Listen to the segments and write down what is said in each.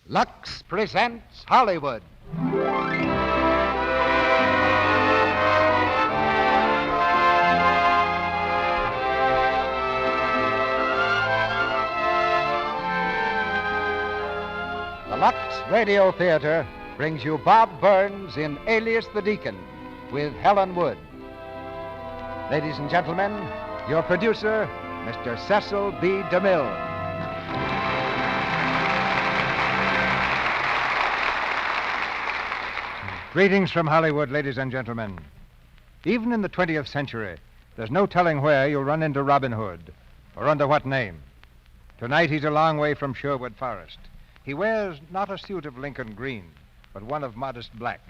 Lux presents Hollywood. The Lux Radio Theater brings you Bob Burns in Alias the Deacon with Helen Wood. Ladies and gentlemen, your producer, Mr. Cecil B. DeMille. Greetings from Hollywood, ladies and gentlemen. Even in the 20th century, there's no telling where you'll run into Robin Hood, or under what name. Tonight he's a long way from Sherwood Forest. He wears not a suit of Lincoln green, but one of modest black.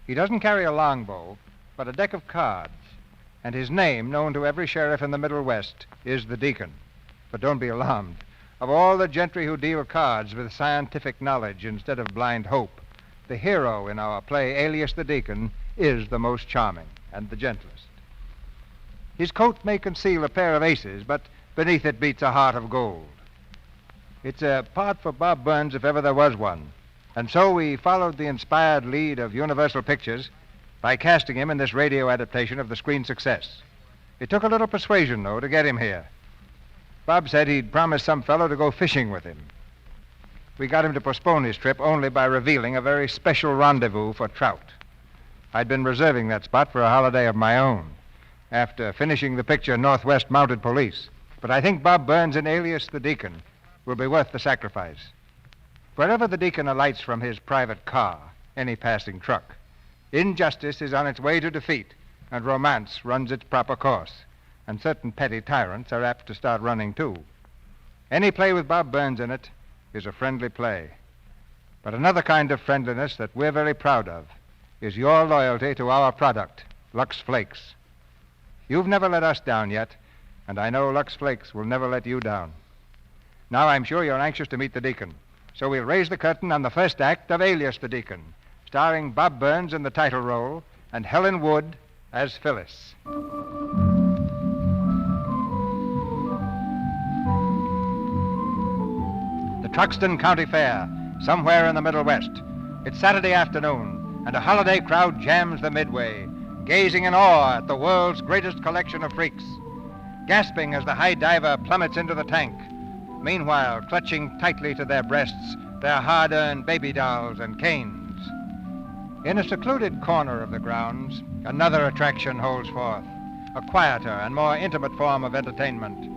He doesn't carry a longbow, but a deck of cards. And his name, known to every sheriff in the Middle West, is the Deacon. But don't be alarmed. Of all the gentry who deal cards with scientific knowledge instead of blind hope, the hero in our play, Alias the Deacon, is the most charming and the gentlest. His coat may conceal a pair of aces, but beneath it beats a heart of gold. It's a part for Bob Burns if ever there was one. And so we followed the inspired lead of Universal Pictures by casting him in this radio adaptation of the screen success. It took a little persuasion, though, to get him here. Bob said he'd promised some fellow to go fishing with him. We got him to postpone his trip only by revealing a very special rendezvous for trout. I'd been reserving that spot for a holiday of my own after finishing the picture Northwest Mounted Police. But I think Bob Burns in Alias the Deacon will be worth the sacrifice. Wherever the Deacon alights from his private car, any passing truck, injustice is on its way to defeat, and romance runs its proper course, and certain petty tyrants are apt to start running too. Any play with Bob Burns in it is a friendly play. But another kind of friendliness that we're very proud of is your loyalty to our product, Lux Flakes. You've never let us down yet, and I know Lux Flakes will never let you down. Now I'm sure you're anxious to meet the Deacon, so we'll raise the curtain on the first act of Alias the Deacon, starring Bob Burns in the title role and Helen Wood as Phyllis. The Truxton County Fair, somewhere in the Middle West. It's Saturday afternoon, and a holiday crowd jams the midway, gazing in awe at the world's greatest collection of freaks, gasping as the high diver plummets into the tank, meanwhile clutching tightly to their breasts their hard-earned baby dolls and canes. In a secluded corner of the grounds, another attraction holds forth, a quieter and more intimate form of entertainment.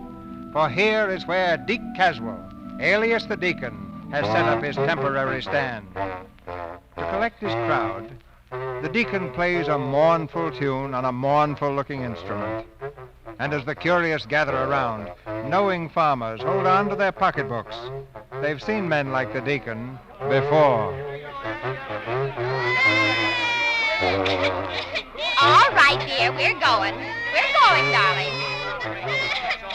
For here is where Deke Caswell, Alias the Deacon, has set up his temporary stand. To collect his crowd, the Deacon plays a mournful tune on a mournful-looking instrument. And as the curious gather around, knowing farmers hold on to their pocketbooks. They've seen men like the Deacon before. All right, dear, we're going. We're going, darling.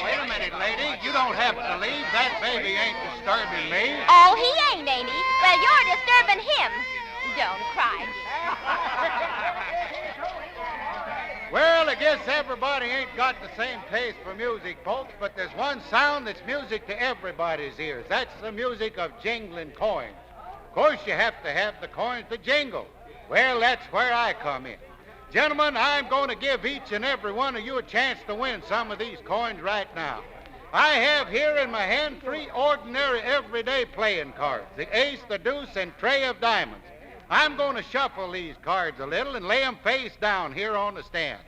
Wait a minute, lady. You don't have to leave. That baby ain't disturbing me. Oh, he ain't, ain't he? Well, you're disturbing him. Don't cry, dear. Well, I guess everybody ain't got the same taste for music, folks, but there's one sound that's music to everybody's ears. That's the music of jingling coins. Of course, you have to have the coins to jingle. Well, that's where I come in. Gentlemen, I'm going to give each and every one of you a chance to win some of these coins right now. I have here in my hand 3 ordinary everyday playing cards, the ace, the deuce, and tray of diamonds. I'm going to shuffle these cards a little and lay them face down here on the stand.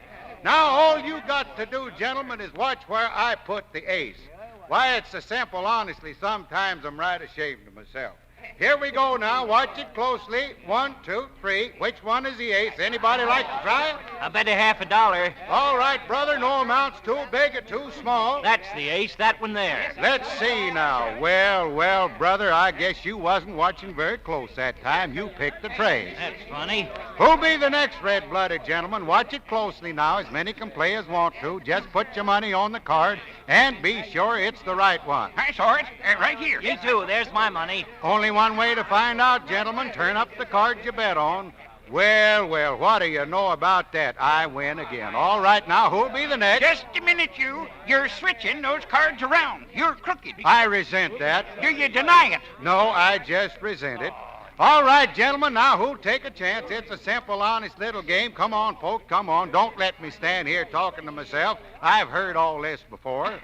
Now, all you got to do, gentlemen, is watch where I put the ace. Why, it's so simple, honestly, sometimes I'm right ashamed of myself. Here we go now. Watch it closely. 1, 2, 3. Which one is the ace? Anybody like to try it? I bet you $50. All right, brother. No amount's too big or too small. That's the ace, that one there. Let's see now. Well, brother, I guess you wasn't watching very close that time. You picked the trays. That's funny. Who'll be the next red-blooded gentleman? Watch it closely now. As many can play as want to. Just put your money on the card and be sure it's the right one. I saw it. Right here. You too. There's my money. Only one way to find out, gentlemen. Turn up the cards you bet on. Well, what do you know about that? I win again. All right, now, who'll be the next? Just a minute, you. You're switching those cards around. You're crooked. I resent that. Do you deny it? No, I just resent it. All right, gentlemen, now who'll take a chance? It's a simple, honest little game. Come on, folks, come on. Don't let me stand here talking to myself. I've heard all this before.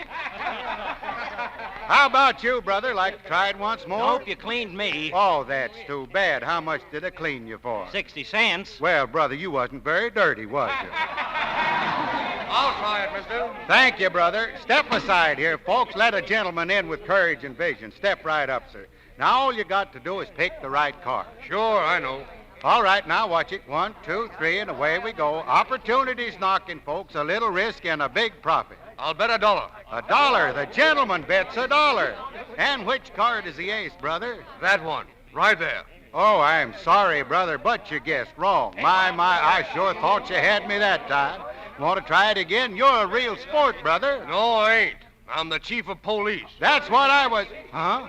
How about you, brother? Like to try it once more? Nope, you cleaned me. Oh, that's too bad. How much did I clean you for? 60 cents. Well, brother, you wasn't very dirty, was you? I'll try it, mister. Thank you, brother. Step aside here, folks. Let a gentleman in with courage and vision. Step right up, sir. Now, all you got to do is pick the right card. Sure, I know. All right, now watch it. 1, 2, 3, and away we go. Opportunities knocking, folks. A little risk and a big profit. I'll bet $1. $1. The gentleman bets $1. And which card is the ace, brother? That one, right there. Oh, I'm sorry, brother, but you guessed wrong. My, I sure thought you had me that time. Want to try it again? You're a real sport, brother. No, I ain't. I'm the chief of police. That's what I was. Huh?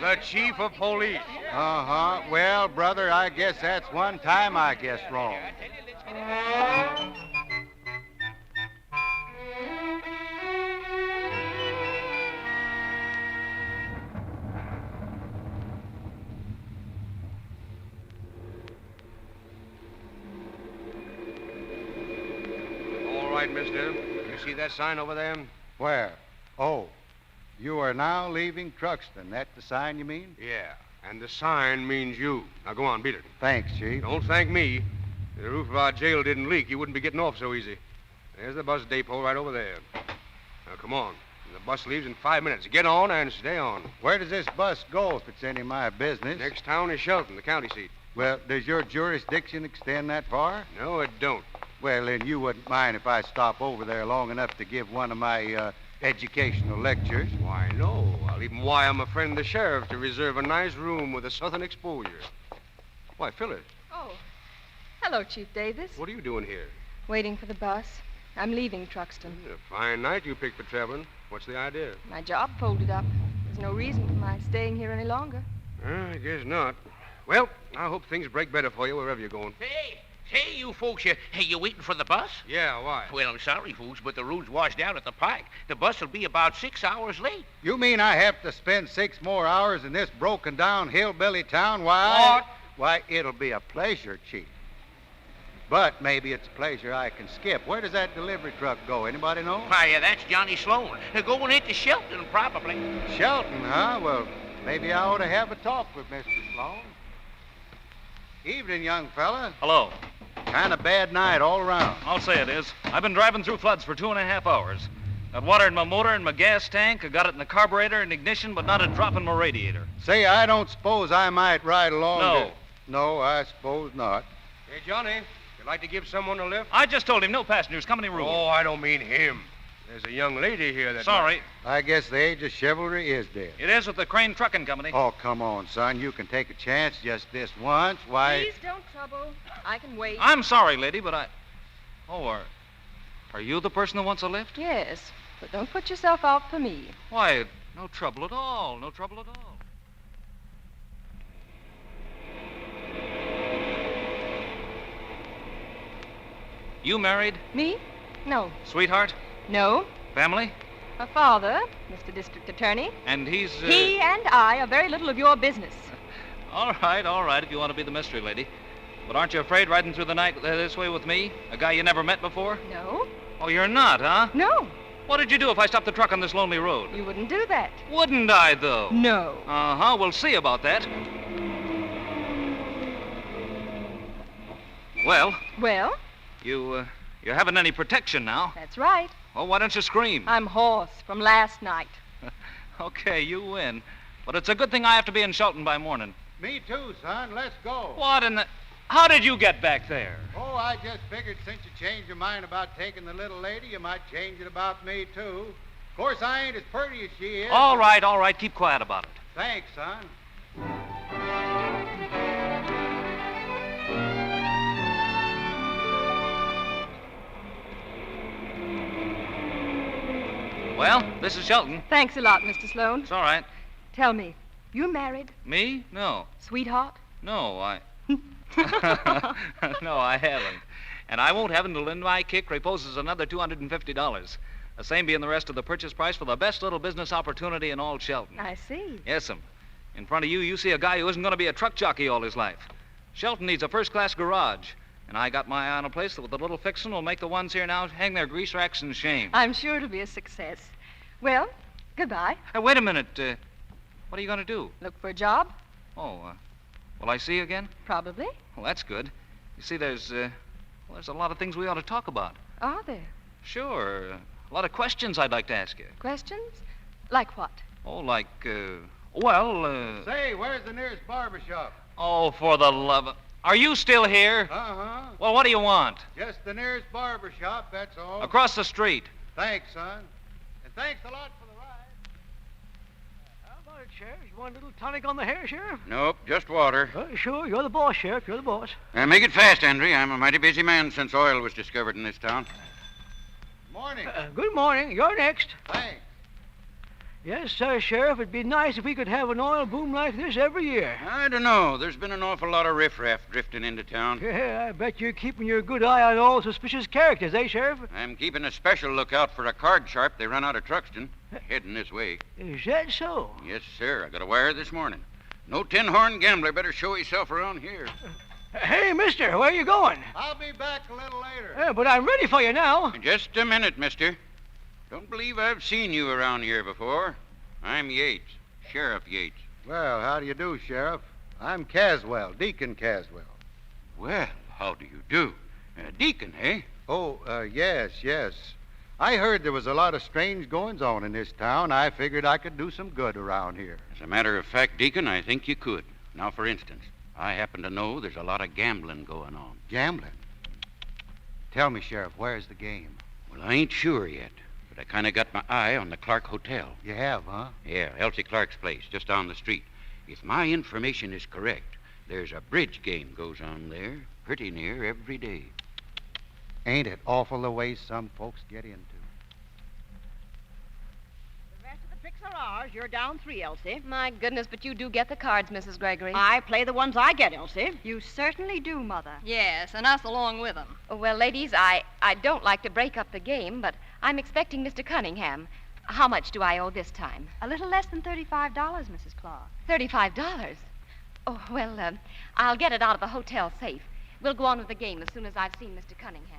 The chief of police. Uh-huh. Well, brother, I guess that's one time I guessed wrong. All right, mister. You see that sign over there? Where? Oh, you are now leaving Truxton. That the sign you mean? Yeah, and the sign means you. Now, go on, beat it. Thanks, Chief. Don't thank me. If the roof of our jail didn't leak, you wouldn't be getting off so easy. There's the bus depot right over there. Now, come on. The bus leaves in 5 minutes. Get on and stay on. Where does this bus go if it's any of my business? Next town is Shelton, the county seat. Well, does your jurisdiction extend that far? No, it don't. Well, then you wouldn't mind if I stop over there long enough to give one of my educational lectures. Why, no. I'll even wire my friend the sheriff to reserve a nice room with a southern exposure. Why, Phyllis, Oh. Hello, Chief Davis. what are you doing here? Waiting for the bus. I'm leaving Truxton. A fine night you picked for traveling. What's the idea? My job folded up. There's no reason for my staying here any longer. I guess not. Well, I hope things break better for you wherever you're going. Hey, you folks, you waiting for the bus? Yeah, why? Well, I'm sorry, folks, but the road's washed out at the pike. The bus will be about 6 hours late. You mean I have to spend 6 more hours in this broken-down hillbilly town? Why? Why, it'll be a pleasure, Chief. But maybe it's a pleasure I can skip. Where does that delivery truck go? Anybody know? Why, that's Johnny Sloan. They're going into Shelton, probably. Shelton, huh? Well, maybe I ought to have a talk with Mr. Sloan. Evening, young fella. Hello. Kind of bad night all around. I'll say it is. I've been driving through floods for 2.5 hours. Got water in my motor and my gas tank. I got it in the carburetor and ignition, but not a drop in my radiator. Say, I don't suppose I might ride along. No. No, I suppose not. Hey, Johnny, you'd like to give someone a lift? I just told him no passengers, company rule. Oh, I don't mean him. There's a young lady here that... Sorry. I guess the age of chivalry is dead. It is with the Crane Trucking Company. Oh, come on, son. You can take a chance just this once. Why... Please don't trouble. I can wait. I'm sorry, lady, but I... Oh, are you the person that wants a lift? Yes, but don't put yourself out for me. Why, no trouble at all. No trouble at all. You married? Me? No. Sweetheart? No. Family? A father, Mr. District Attorney. And he's... He and I are very little of your business. All right, if you want to be the mystery lady. But aren't you afraid riding through the night this way with me? A guy you never met before? No. Oh, you're not, huh? No. What'd you do if I stopped the truck on this lonely road? You wouldn't do that. Wouldn't I, though? No. Uh-huh, we'll see about that. Well? Well? You haven't any protection now. That's right. Well, why don't you scream? I'm hoarse from last night. Okay, you win. But it's a good thing I have to be in Shelton by morning. Me too, son. Let's go. What in the... How did you get back there? Oh, I just figured since you changed your mind about taking the little lady, you might change it about me, too. Of course, I ain't as pretty as she is. All right. Keep quiet about it. Thanks, son. Well, this is Shelton. Thanks a lot, Mr. Sloan. It's all right. Tell me, you married? Me? No. Sweetheart? No, No, I haven't. And I won't have until in my kick reposes another $250. The same being the rest of the purchase price for the best little business opportunity in all Shelton. I see. Yes'm. In front of you, you see a guy who isn't going to be a truck jockey all his life. Shelton needs a first-class garage. And I got my eye on a place that with a little fixin' will make the ones here now hang their grease racks in shame. I'm sure it'll be a success. Well, goodbye. Wait a minute. What are you going to do? Look for a job? Oh, will I see you again? Probably. Well, that's good. You see, there's a lot of things we ought to talk about. Are there? Sure. A lot of questions I'd like to ask you. Questions? Like what? Oh, like, Say, where's the nearest barber shop? Oh, for the love of... Are you still here? Uh-huh. Well, what do you want? Just the nearest barber shop, that's all. Across the street. Thanks, son. And thanks a lot for the ride. How about it, Sheriff? You want a little tonic on the hair, Sheriff? Nope, just water. Sure, you're the boss, Sheriff. You're the boss. Make it fast, Henry. I'm a mighty busy man since oil was discovered in this town. Morning. Good morning. You're next. Thanks. Yes, Sheriff. It'd be nice if we could have an oil boom like this every year. I don't know. There's been an awful lot of riffraff drifting into town. Yeah, I bet you're keeping your good eye on all suspicious characters, eh, Sheriff? I'm keeping a special lookout for a card sharp they run out of Truxton, heading this way. Is that so? Yes, sir. I got a wire this morning. No tin-horn gambler better show himself around here. Hey, mister, where are you going? I'll be back a little later. But I'm ready for you now. Just a minute, mister. Don't believe I've seen you around here before. I'm Yates, Sheriff Yates. Well, how do you do, Sheriff? I'm Caswell, Deacon Caswell. Well, how do you do? Deacon, eh? Oh, yes. I heard there was a lot of strange goings-on in this town. I figured I could do some good around here. As a matter of fact, Deacon, I think you could. Now, for instance, I happen to know there's a lot of gambling going on. Gambling? Tell me, Sheriff, where's the game? Well, I ain't sure yet, but I kind of got my eye on the Clark Hotel. You have, huh? Yeah, Elsie Clark's place, just down the street. If my information is correct, there's a bridge game goes on there pretty near every day. Ain't it awful the way some folks get into? The rest of the tricks are ours. You're down 3, Elsie. My goodness, but you do get the cards, Mrs. Gregory. I play the ones I get, Elsie. You certainly do, Mother. Yes, and us along with them. Oh, well, ladies, I don't like to break up the game, but I'm expecting Mr. Cunningham. How much do I owe this time? A little less than $35, Mrs. Clark. $35? Oh, well, I'll get it out of the hotel safe. We'll go on with the game as soon as I've seen Mr. Cunningham.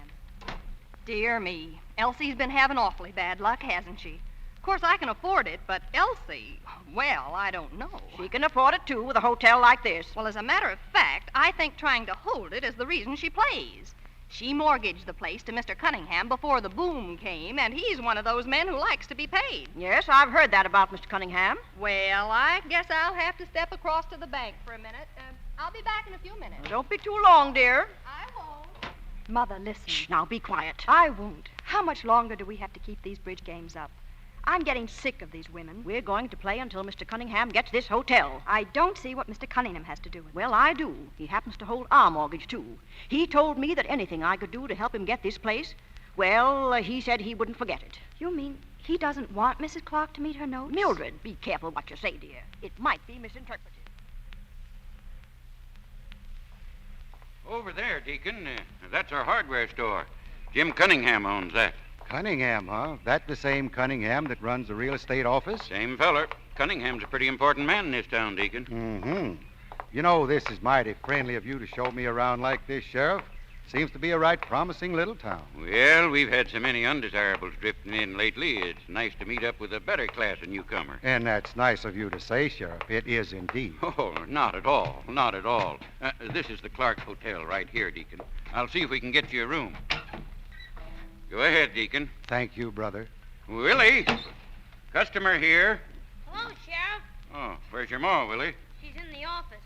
Dear me. Elsie's been having awfully bad luck, hasn't she? Of course, I can afford it, but Elsie, well, I don't know. She can afford it, too, with a hotel like this. Well, as a matter of fact, I think trying to hold it is the reason she plays. She mortgaged the place to Mr. Cunningham before the boom came, and he's one of those men who likes to be paid. Yes, I've heard that about Mr. Cunningham. Well, I guess I'll have to step across to the bank for a minute. I'll be back in a few minutes. Don't be too long, dear. I won't. Mother, listen. Shh, now be quiet. I won't. How much longer do we have to keep these bridge games up? I'm getting sick of these women. We're going to play until Mr. Cunningham gets this hotel. I don't see what Mr. Cunningham has to do with it. Well, I do. He happens to hold our mortgage, too. He told me that anything I could do to help him get this place, well, he said he wouldn't forget it. You mean he doesn't want Mrs. Clark to meet her notes? Mildred, be careful what you say, dear. It might be misinterpreted. Over there, Deacon. That's our hardware store. Jim Cunningham owns that. Cunningham, huh? That the same Cunningham that runs the real estate office? Same feller. Cunningham's a pretty important man in this town, Deacon. Mm-hmm. You know, this is mighty friendly of you to show me around like this, Sheriff. Seems to be a right promising little town. Well, we've had so many undesirables drifting in lately, it's nice to meet up with a better class of newcomer. And that's nice of you to say, Sheriff. It is indeed. Oh, not at all. Not at all. This is the Clark Hotel right here, Deacon. I'll see if we can get you a room. Go ahead, Deacon. Thank you, brother. Willie, customer here. Hello, Sheriff. Oh, where's your ma, Willie? She's in the office,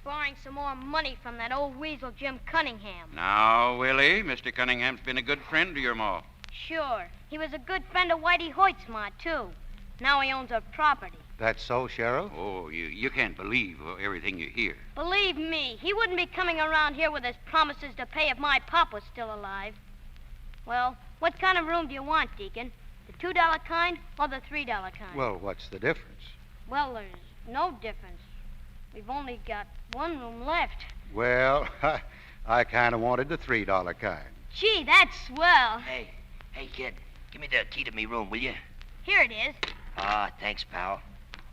borrowing some more money from that old weasel, Jim Cunningham. Now, Willie, Mr. Cunningham's been a good friend to your ma. Sure. He was a good friend of Whitey Hoyt's ma, too. Now he owns her property. That's so, Sheriff? Oh, you can't believe everything you hear. Believe me, he wouldn't be coming around here with his promises to pay if my pop was still alive. Well, what kind of room do you want, Deacon? The $2 kind or the $3 kind? Well, what's the difference? Well, there's no difference. We've only got one room left. Well, I kind of wanted the $3 kind. Gee, that's swell. Hey, kid, give me the key to me room, will you? Here it is. Ah, thanks, pal.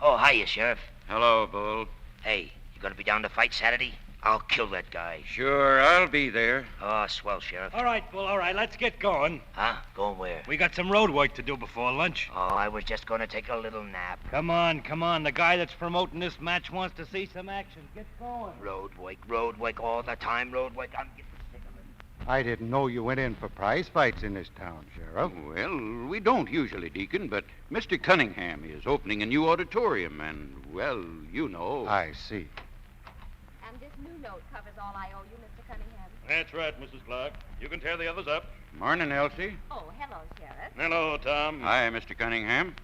Oh, hiya, Sheriff. Hello, Bull. Hey, you gonna be down to fight Saturday? I'll kill that guy. Sure, I'll be there. Oh, swell, Sheriff. All right, Bull, all right. Let's get going. Huh? Going where? We got some road work to do before lunch. Oh, I was just gonna take a little nap. Come on. The guy that's promoting this match wants to see some action. Get going. Road work all the time, road work. I'm getting sick of it. I didn't know you went in for prize fights in this town, Sheriff. Well, we don't usually, Deacon, but Mr. Cunningham is opening a new auditorium, and, well, you know. I see. And this new note covers all I owe you, Mr. Cunningham. That's right, Mrs. Clark. You can tear the others up. Morning, Elsie. Oh, hello, Sheriff. Hello, Tom. Hi, Mr. Cunningham.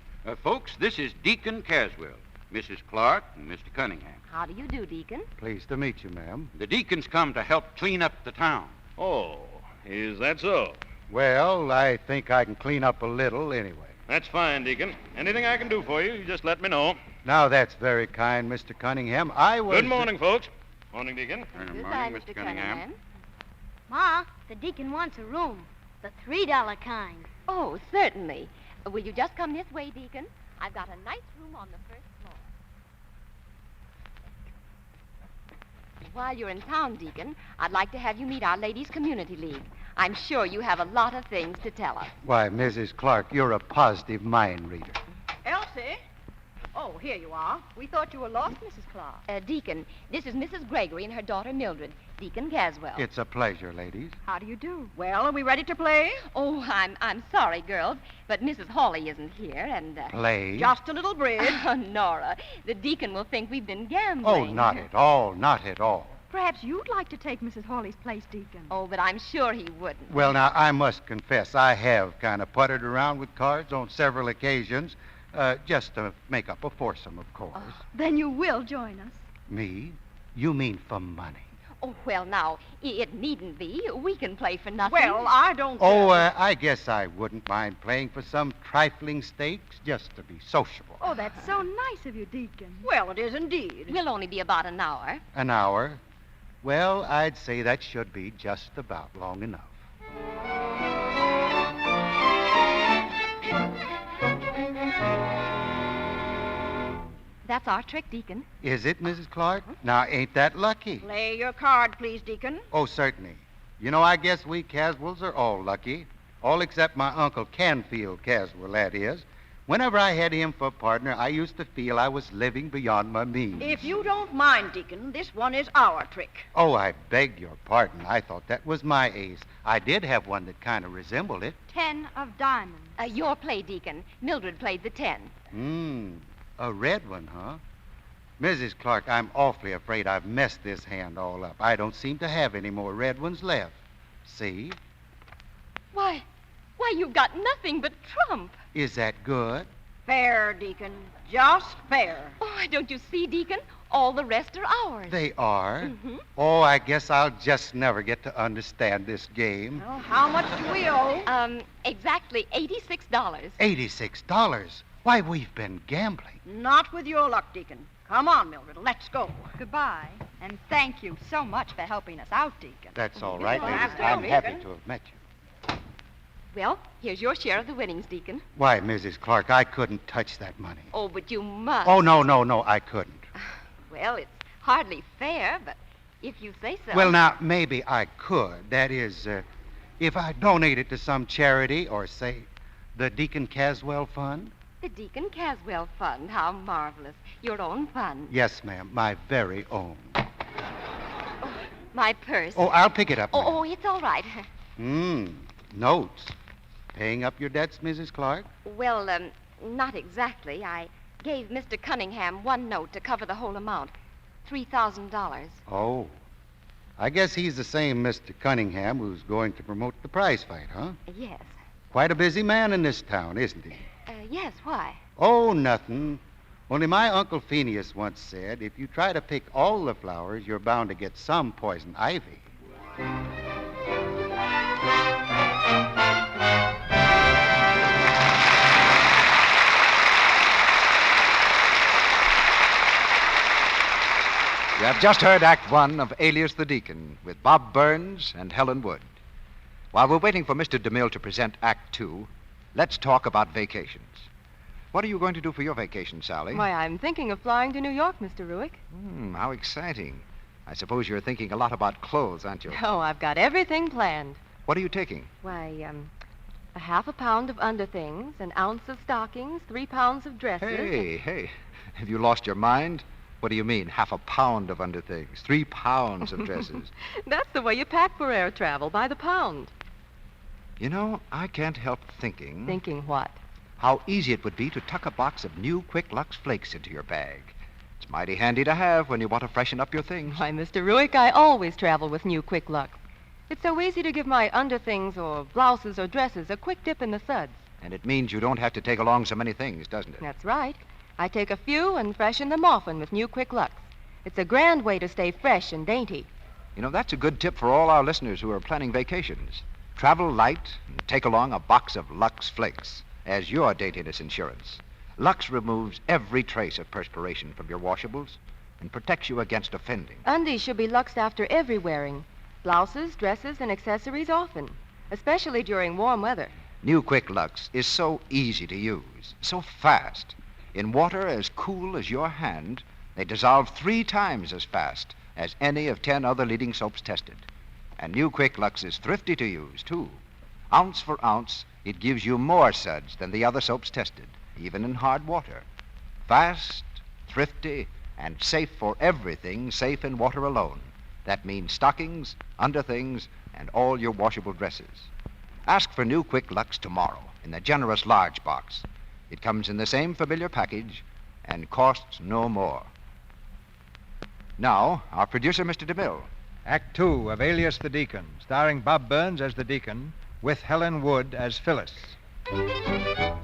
Folks, this is Deacon Caswell, Mrs. Clark, and Mr. Cunningham. How do you do, Deacon? Pleased to meet you, ma'am. The Deacon's come to help clean up the town. Oh, is that so? Well, I think I can clean up a little anyway. That's fine, Deacon. Anything I can do for you, you just let me know. Now, that's very kind, Mr. Cunningham. Good morning, folks. Morning, Deacon. Goodbye, Mr. Cunningham. Ma, the deacon wants a room. The $3 kind. Oh, certainly. Will you just come this way, Deacon? I've got a nice room on the first floor. While you're in town, Deacon, I'd like to have you meet our Ladies' Community League. I'm sure you have a lot of things to tell us. Why, Mrs. Clark, you're a positive mind reader. Elsie? Oh, here you are. We thought you were lost, Mrs. Clark. Deacon, this is Mrs. Gregory and her daughter Mildred. Deacon Caswell. It's a pleasure, ladies. How do you do? Well, are we ready to play? Oh, I'm sorry, girls, but Mrs. Hawley isn't here, and... Play? Just a little bridge. Oh, Nora, the deacon will think we've been gambling. Oh, not at all, not at all. Perhaps you'd like to take Mrs. Hawley's place, Deacon. Oh, but I'm sure he wouldn't. Well, now, I must confess, I have kind of puttered around with cards on several occasions, just to make up a foursome, of course. Oh, then you will join us. Me? You mean for money? Oh, well, now, it needn't be. We can play for nothing. Well, I don't... Oh, I guess I wouldn't mind playing for some trifling stakes, just to be sociable. Oh, that's so nice of you, Deacon. Well, it is indeed. We'll only be about an hour. An hour? Well, I'd say that should be just about long enough. That's our trick, Deacon. Is it, Mrs. Clark? Now, ain't that lucky? Play your card, please, Deacon. Oh, certainly. You know, I guess we Caswells are all lucky. All except my Uncle Canfield Caswell, that is. Whenever I had him for partner, I used to feel I was living beyond my means. If you don't mind, Deacon, this one is our trick. Oh, I beg your pardon. I thought that was my ace. I did have one that kind of resembled it. 10 of diamonds. Your play, Deacon. Mildred played the 10. A red one, huh? Mrs. Clark, I'm awfully afraid I've messed this hand all up. I don't seem to have any more red ones left. See? Why, you've got nothing but trump. Is that good? Fair, Deacon. Just fair. Oh, don't you see, Deacon? All the rest are ours. They are? Mm-hmm. Oh, I guess I'll just never get to understand this game. Well, how much do we owe? Exactly $86. $86? Why, we've been gambling. Not with your luck, Deacon. Come on, Mildred. Let's go. Goodbye. And thank you so much for helping us out, Deacon. That's all right, ladies. After I'm Deacon. happy to have met you. Well, here's your share of the winnings, Deacon. Why, Mrs. Clark, I couldn't touch that money. Oh, but you must. Oh, no, I couldn't. Well, it's hardly fair, but if you say so. Well, now, maybe I could. That is, if I donate it to some charity or, say, the Deacon Caswell Fund. The Deacon Caswell Fund. How marvelous. Your own fund. Yes, ma'am, my very own. Oh, my purse. Oh, I'll pick it up, ma'am. Oh, it's all right. Notes. Paying up your debts, Mrs. Clark? Well, not exactly. I gave Mr. Cunningham one note to cover the whole amount. $3,000. Oh. I guess he's the same Mr. Cunningham who's going to promote the prize fight, huh? Yes. Quite a busy man in this town, isn't he? Yes, why? Oh, nothing. Only my Uncle Phineas once said, if you try to pick all the flowers, you're bound to get some poison ivy. You have just heard Act One of Alias the Deacon with Bob Burns and Helen Wood. While we're waiting for Mr. DeMille to present Act Two, let's talk about vacations. What are you going to do for your vacation, Sally? Why, I'm thinking of flying to New York, Mr. Ruick. How exciting. I suppose you're thinking a lot about clothes, aren't you? Oh, I've got everything planned. What are you taking? Why, a half a pound of underthings, an ounce of stockings, 3 pounds of dresses. Hey, have you lost your mind? What do you mean, half a pound of underthings, 3 pounds of dresses? That's the way you pack for air travel, by the pound. You know, I can't help thinking... Thinking what? How easy it would be to tuck a box of new Quick Lux Flakes into your bag. It's mighty handy to have when you want to freshen up your things. Why, Mr. Ruick, I always travel with new Quick Lux. It's so easy to give my underthings or blouses or dresses a quick dip in the suds. And it means you don't have to take along so many things, doesn't it? That's right. I take a few and freshen them often with new Quick Lux. It's a grand way to stay fresh and dainty. You know, that's a good tip for all our listeners who are planning vacations. Travel light and take along a box of Lux Flakes as your daintiness insurance. Lux removes every trace of perspiration from your washables and protects you against offending. Undies should be Luxed after every wearing. Blouses, dresses, and accessories often, especially during warm weather. New Quick Lux is so easy to use, so fast. In water as cool as your hand, they dissolve 3 times as fast as any of 10 other leading soaps tested. And New Quick Lux is thrifty to use, too. Ounce for ounce, it gives you more suds than the other soaps tested, even in hard water. Fast, thrifty, and safe for everything safe in water alone. That means stockings, underthings, and all your washable dresses. Ask for New Quick Lux tomorrow in the generous large box. It comes in the same familiar package and costs no more. Now, our producer, Mr. DeMille. Act Two of Alias the Deacon, starring Bob Burns as the Deacon, with Helen Wood as Phyllis. The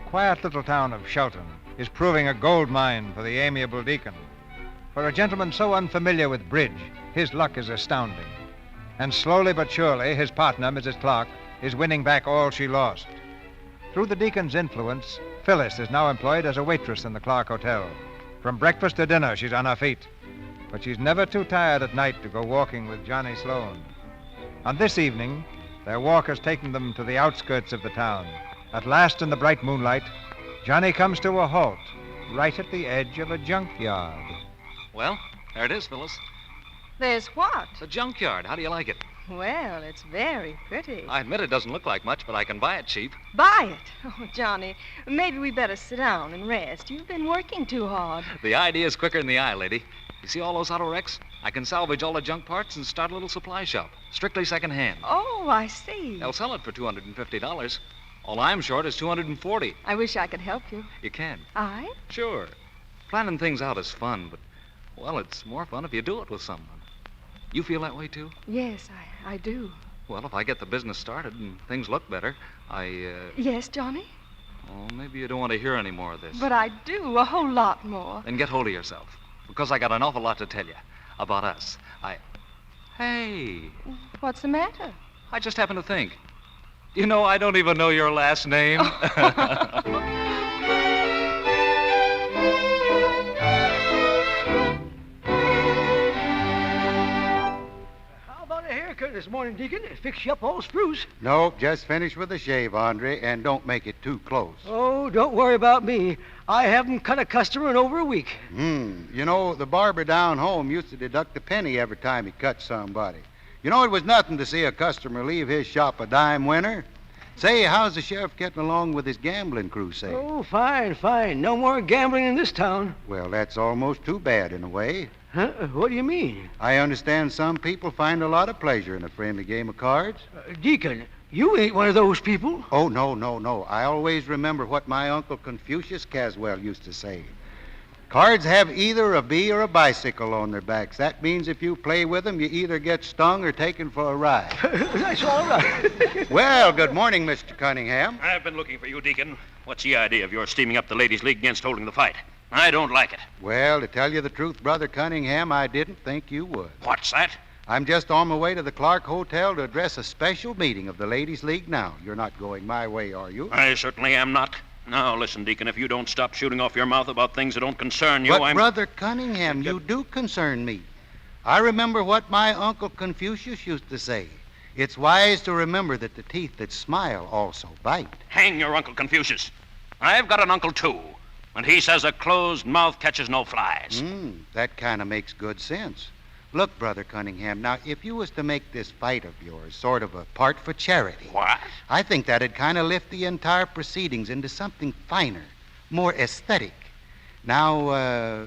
quiet little town of Shelton is proving a gold mine for the amiable Deacon. For a gentleman so unfamiliar with bridge, his luck is astounding. And slowly but surely, his partner, Mrs. Clark, is winning back all she lost. Through the Deacon's influence, Phyllis is now employed as a waitress in the Clark Hotel. From breakfast to dinner, she's on her feet. But she's never too tired at night to go walking with Johnny Sloan. On this evening, their walk has taken them to the outskirts of the town. At last, in the bright moonlight, Johnny comes to a halt, right at the edge of a junkyard. Well, there it is, Phyllis. There's what? The junkyard. How do you like it? Well, it's very pretty. I admit it doesn't look like much, but I can buy it cheap. Buy it? Oh, Johnny, maybe we better sit down and rest. You've been working too hard. The idea is quicker than the eye, lady. You see all those auto wrecks? I can salvage all the junk parts and start a little supply shop. Strictly second-hand. Oh, I see. They'll sell it for $250. All I'm short is $240. I wish I could help you. You can. I? Sure. Planning things out is fun, but, well, it's more fun if you do it with someone. You feel that way, too? Yes, I do. Well, if I get the business started and things look better, Yes, Johnny? Oh, maybe you don't want to hear any more of this. But I do, a whole lot more. Then get hold of yourself, because I got an awful lot to tell you about us. Hey. What's the matter? I just happened to think. You know, I don't even know your last name. This morning, Deacon. Fix you up all spruce. Nope, just finish with a shave, Andre, and don't make it too close. Oh, don't worry about me. I haven't cut a customer in over a week. You know, the barber down home used to deduct a penny every time he cut somebody. You know, it was nothing to see a customer leave his shop a dime winner. Say, how's the sheriff getting along with his gambling crusade? Oh, fine. No more gambling in this town. Well, that's almost too bad in a way. Huh? What do you mean? I understand some people find a lot of pleasure in a friendly game of cards. Deacon, you ain't one of those people. Oh, no. I always remember what my Uncle Confucius Caswell used to say. Cards have either a bee or a bicycle on their backs. That means if you play with them, you either get stung or taken for a ride. That's all right. Well, good morning, Mr. Cunningham. I've been looking for you, Deacon. What's the idea of your steaming up the Ladies' League against holding the fight? I don't like it. Well, to tell you the truth, Brother Cunningham, I didn't think you would. What's that? I'm just on my way to the Clark Hotel to address a special meeting of the Ladies' League now. You're not going my way, are you? I certainly am not. Now, listen, Deacon, if you don't stop shooting off your mouth about things that don't concern you, But, Brother Cunningham, you do concern me. I remember what my Uncle Confucius used to say. It's wise to remember that the teeth that smile also bite. Hang your Uncle Confucius. I've got an uncle, too. And he says a closed mouth catches no flies. That kind of makes good sense. Look, Brother Cunningham, now, if you was to make this fight of yours sort of a part for charity... What? I think that'd kind of lift the entire proceedings into something finer, more aesthetic. Now,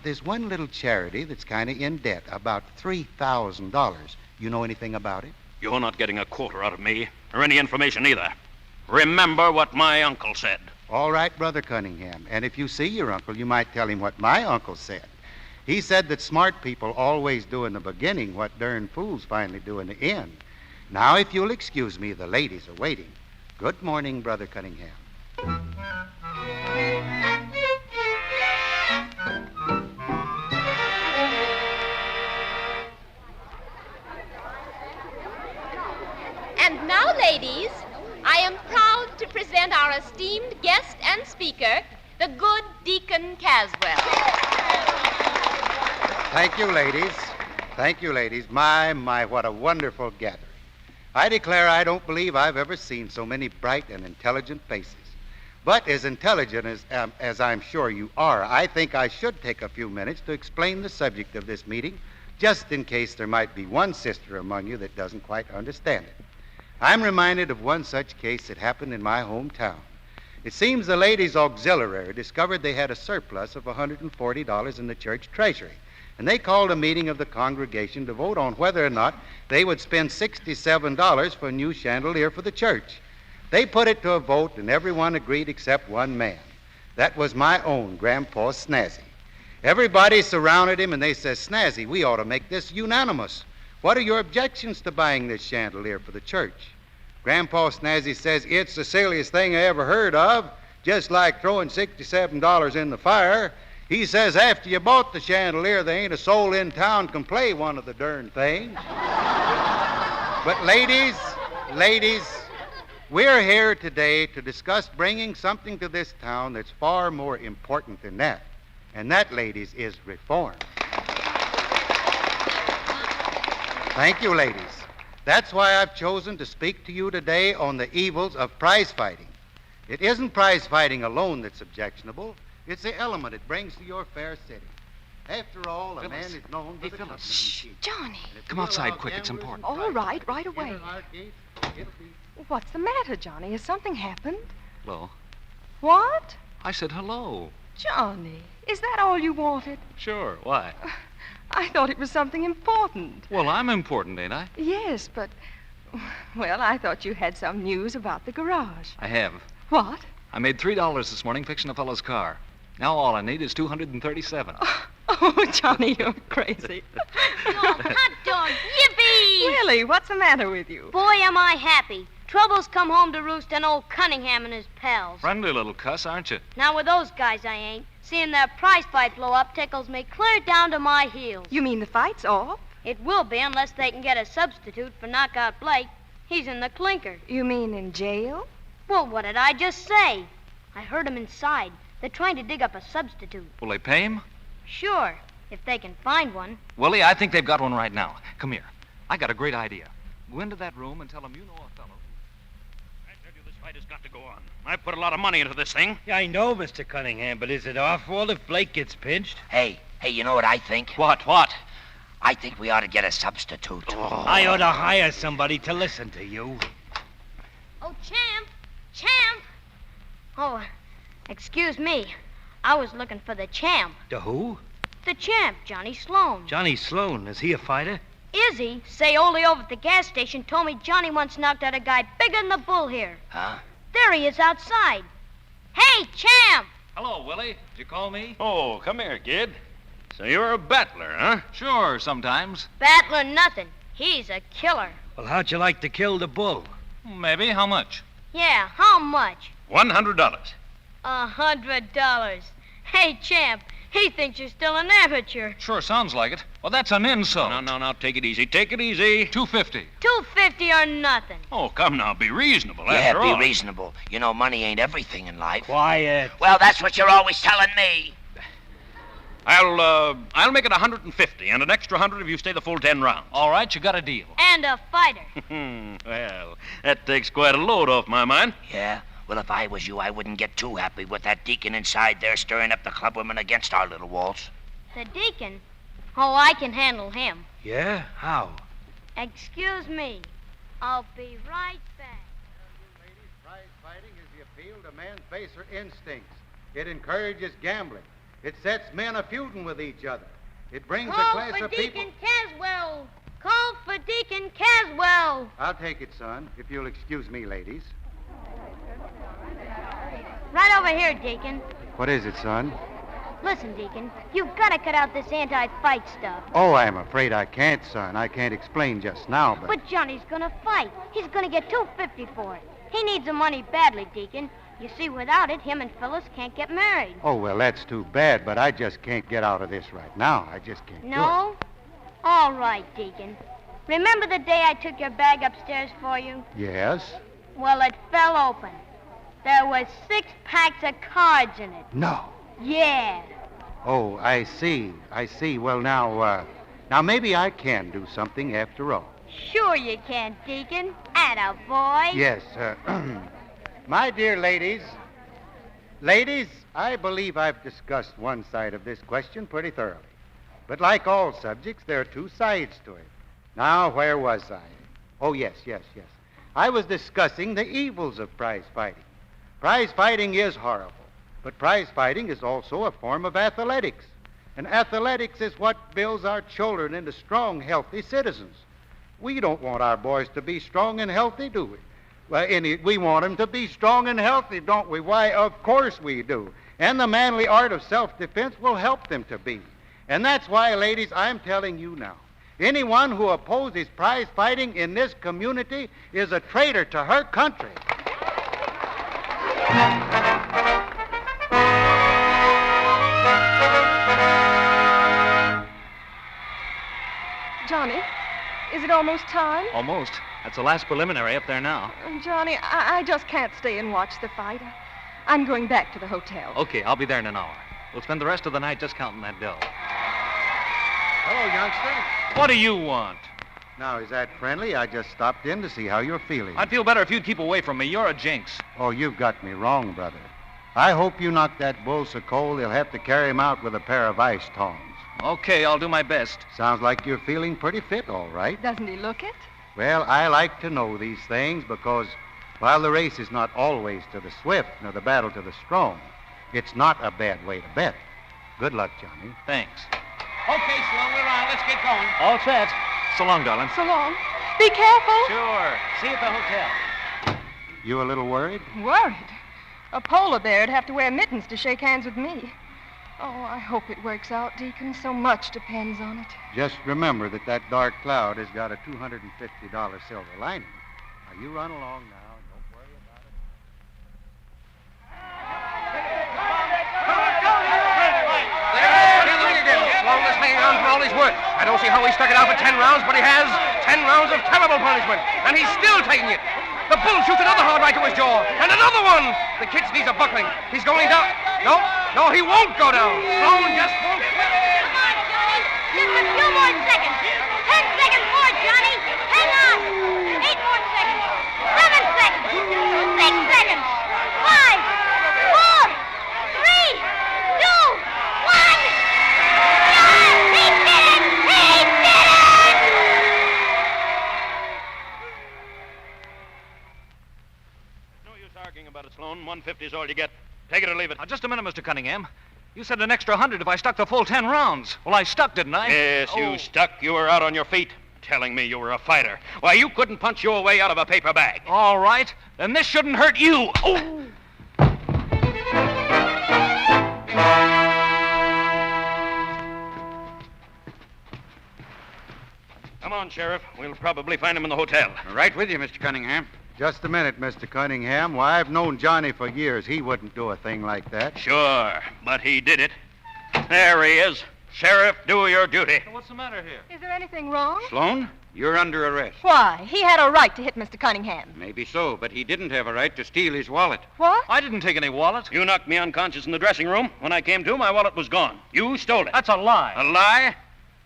there's one little charity that's kind of in debt, about $3,000. You know anything about it? You're not getting a quarter out of me, or any information either. Remember what my uncle said. All right, Brother Cunningham. And if you see your uncle, you might tell him what my uncle said. He said that smart people always do in the beginning what darn fools finally do in the end. Now, if you'll excuse me, the ladies are waiting. Good morning, Brother Cunningham. And now, ladies, I am proud to present our esteemed guest and speaker, the good Deacon Caswell. Thank you, ladies. Thank you, ladies. My, what a wonderful gathering. I declare I don't believe I've ever seen so many bright and intelligent faces. But as intelligent as I'm sure you are, I think I should take a few minutes to explain the subject of this meeting, just in case there might be one sister among you that doesn't quite understand it. I'm reminded of one such case that happened in my hometown. It seems the ladies' auxiliary discovered they had a surplus of $140 in the church treasury, and they called a meeting of the congregation to vote on whether or not they would spend $67 for a new chandelier for the church. They put it to a vote, and everyone agreed except one man. That was my own Grandpa Snazzy. Everybody surrounded him, and they said, "Snazzy, we ought to make this unanimous. What are your objections to buying this chandelier for the church?" Grandpa Snazzy says, "It's the silliest thing I ever heard of, just like throwing $67 in the fire." He says, "After you bought the chandelier, there ain't a soul in town can play one of the darn things." But ladies, we're here today to discuss bringing something to this town that's far more important than that. And that, ladies, is reform. Thank you, ladies. That's why I've chosen to speak to you today on the evils of prize fighting. It isn't prize fighting alone that's objectionable. It's the element it brings to your fair city. After all, a man is known for the company he keeps. Johnny. Come outside quick. It's important. All right, right away. What's the matter, Johnny? Has something happened? Hello. What? I said hello. Johnny, is that all you wanted? Sure. Why? I thought it was something important. Well, I'm important, ain't I? Yes, but... Well, I thought you had some news about the garage. I have. What? I made $3 this morning fixing a fellow's car. Now all I need is $237. Oh, Johnny, you're crazy. Hot dog, yippee! Really, what's the matter with you? Boy, am I happy. Trouble's come home to roost on old Cunningham and his pals. Friendly little cuss, aren't you? Now, with those guys, I ain't. Seeing their prize fight blow up tickles me clear down to my heels. You mean the fight's off? It will be unless they can get a substitute for Knockout Blake. He's in the clinker. You mean in jail? Well, what did I just say? I heard him inside. They're trying to dig up a substitute. Will they pay him? Sure, if they can find one. Willie, I think they've got one right now. Come here. I got a great idea. Go into that room and tell them you know a fellow. I tell you, this fight has got to go on. I put a lot of money into this thing. Yeah, I know, Mr. Cunningham, but is it our fault if Blake gets pinched? Hey, you know what I think? What? I think we ought to get a substitute. Oh. I ought to hire somebody to listen to you. Oh, Champ! Oh, excuse me. I was looking for the Champ. The who? The Champ, Johnny Sloan. Johnny Sloan. Is he a fighter? Is he? Say, Ole over at the gas station told me Johnny once knocked out a guy bigger than the bull here. Huh? There he is outside. Hey, Champ! Hello, Willie. Did you call me? Oh, come here, kid. So you're a battler, huh? Sure, sometimes. Battler nothing. He's a killer. Well, how'd you like to kill the bull? Maybe. How much? Yeah, how much? $100. $100. Hey, Champ, He thinks you're still an amateur. Sure sounds like it. Well, that's an insult. No, take it easy. Take it easy. $2.50. $2.50 or nothing. Oh, come now. Be reasonable, Yeah, after all. be reasonable. You know, money ain't everything in life. Quiet. Well, that's what you're always telling me. I'll make it $150, and an extra $100 if you stay the full 10 rounds. All right, you got a deal. And a fighter. Well, that takes quite a load off my mind. Yeah? Well, if I was you, I wouldn't get too happy with that deacon inside there stirring up the clubwomen against our little waltz. The deacon? Oh, I can handle him. Yeah? How? Excuse me. I'll be right back. Ladies, prize fighting is the appeal to man's baser instincts. It encourages gambling. It sets men a-feuding with each other. It brings a class of people... Call for Deacon Caswell. Call for Deacon Caswell. I'll take it, son, if you'll excuse me, ladies. Right over here, Deacon. What is it, son? Listen, Deacon, you've got to cut out this anti-fight stuff. Oh, I'm afraid I can't, son. I can't explain just now, but... But Johnny's gonna fight. He's gonna get $2.50 for it. He needs the money badly, Deacon. You see, without it, him and Phyllis can't get married. Oh, well, that's too bad, but I just can't get out of this right now. I just can't do it. No? All right, Deacon. Remember the day I took your bag upstairs for you? Yes? Well, it fell open. There was 6 packs of cards in it. No. Yeah. Oh, I see. Well, now maybe I can do something after all. Sure you can, Deacon. Attaboy. Yes, my dear ladies, I believe I've discussed one side of this question pretty thoroughly. But like all subjects, there are 2 sides to it. Now, where was I? Oh, yes. I was discussing the evils of prize fighting. Prize fighting is horrible, but prize fighting is also a form of athletics. And athletics is what builds our children into strong, healthy citizens. We don't want our boys to be strong and healthy, do we? Well, we want them to be strong and healthy, don't we? Why, of course we do. And the manly art of self-defense will help them to be. And that's why, ladies, I'm telling you now, anyone who opposes prize fighting in this community is a traitor to her country. Johnny, is it almost time? Almost. That's the last preliminary up there now. Johnny, I just can't stay and watch the fight. I'm going back to the hotel. Okay, I'll be there in an hour. We'll spend the rest of the night just counting that dough. Hello, youngster. What do you want? Now, is that friendly? I just stopped in to see how you're feeling. I'd feel better if you'd keep away from me. You're a jinx. Oh, you've got me wrong, brother. I hope you knock that bull so cold they'll have to carry him out with a pair of ice tongs. Okay, I'll do my best. Sounds like you're feeling pretty fit, all right. Doesn't he look it? Well, I like to know these things because while the race is not always to the swift nor the battle to the strong, it's not a bad way to bet. Good luck, Johnny. Thanks. Okay, Sloan, we're on. Let's get going. All set. So long, darling. So long. Be careful. Sure. See you at the hotel. You a little worried? Worried? A polar bear'd have to wear mittens to shake hands with me. Oh, I hope it works out, Deacon. So much depends on it. Just remember that dark cloud has got a $250 silver lining. Now, you run along now. Don't worry about it. Look again. Sloan is hanging on for all he's worth. I don't see how he stuck it out for 10 rounds, but he has 10 rounds of terrible punishment. And he's still taking it. The bull shoots another hard right to his jaw. And another one. The kid's knees are buckling. He's going down. No, he won't go down. Sloan just won't. Come on, Johnny. Just a few more seconds. 10 seconds more, Johnny. Hang on. 8 more seconds. 7 seconds. 6 seconds. 5, 4, 3, 2, 1. Yes! He did it! He did it! No use arguing about it, Sloan. 150 is all you get. Take it or leave it. Now, just a minute, Mr. Cunningham. You said an extra 100 if I stuck the full 10 rounds. Well, I stuck, didn't I? Yes, you stuck. You were out on your feet. Telling me you were a fighter. Why, you couldn't punch your way out of a paper bag. All right. Then this shouldn't hurt you. Oh! Come on, Sheriff. We'll probably find him in the hotel. Right with you, Mr. Cunningham. Just a minute, Mr. Cunningham. Why, I've known Johnny for years. He wouldn't do a thing like that. Sure, but he did it. There he is. Sheriff, do your duty. What's the matter here? Is there anything wrong? Sloan, you're under arrest. Why? He had a right to hit Mr. Cunningham. Maybe so, but he didn't have a right to steal his wallet. What? I didn't take any wallet. You knocked me unconscious in the dressing room. When I came to, my wallet was gone. You stole it. That's a lie. A lie?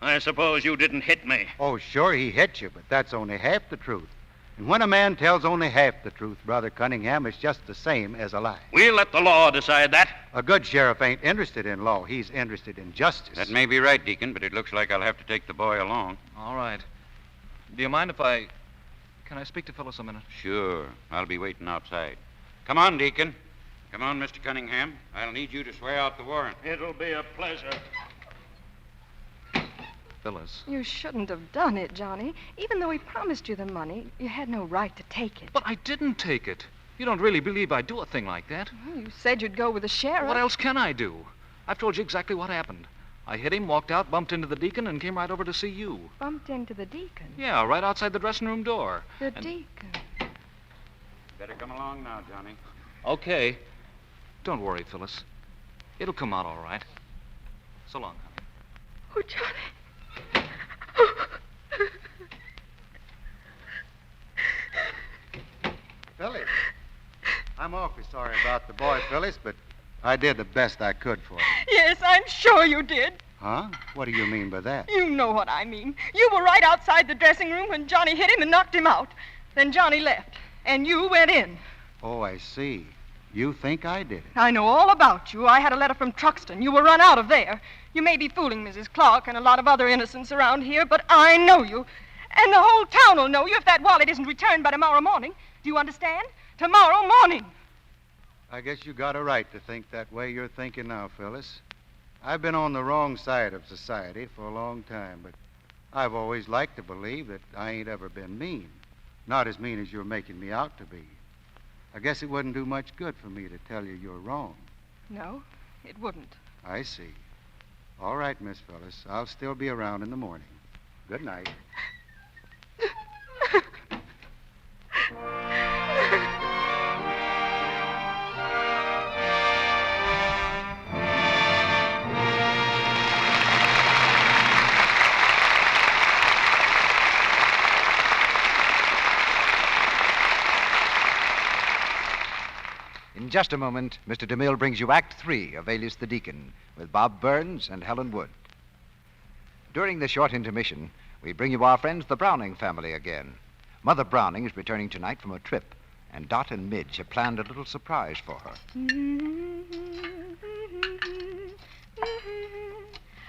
I suppose you didn't hit me. Oh, sure, he hit you, but that's only half the truth. And when a man tells only half the truth, Brother Cunningham, it's just the same as a lie. We'll let the law decide that. A good sheriff ain't interested in law. He's interested in justice. That may be right, Deacon, but it looks like I'll have to take the boy along. All right. Do you mind if I... Can I speak to Phyllis a minute? Sure. I'll be waiting outside. Come on, Deacon. Come on, Mr. Cunningham. I'll need you to swear out the warrant. It'll be a pleasure. Phyllis. You shouldn't have done it, Johnny. Even though he promised you the money, you had no right to take it. But I didn't take it. You don't really believe I'd do a thing like that? Well, you said you'd go with the sheriff. What else can I do? I've told you exactly what happened. I hit him, walked out, bumped into the deacon, and came right over to see you. Bumped into the deacon? Yeah, right outside the dressing room door. The deacon. Better come along now, Johnny. Okay. Don't worry, Phyllis. It'll come out all right. So long, honey. Oh, Johnny. Phyllis, I'm awfully sorry about the boy, Phyllis, but I did the best I could for him. Yes, I'm sure you did. Huh? What do you mean by that? You know what I mean. You were right outside the dressing room when Johnny hit him and knocked him out. Then Johnny left, and you went in. Oh, I see. You think I did it? I know all about you. I had a letter from Truxton. You were run out of there. You may be fooling Mrs. Clark and a lot of other innocents around here, but I know you. And the whole town will know you if that wallet isn't returned by tomorrow morning. Do you understand? Tomorrow morning. I guess you got a right to think that way you're thinking now, Phyllis. I've been on the wrong side of society for a long time, but I've always liked to believe that I ain't ever been mean. Not as mean as you're making me out to be. I guess it wouldn't do much good for me to tell you you're wrong. No, it wouldn't. I see. All right, Miss Phyllis. I'll still be around in the morning. Good night. In just a moment, Mr. DeMille brings you Act 3 of Alias the Deacon with Bob Burns and Helen Wood. During the short intermission, we bring you our friends, the Browning family, again. Mother Browning is returning tonight from a trip, and Dot and Midge have planned a little surprise for her.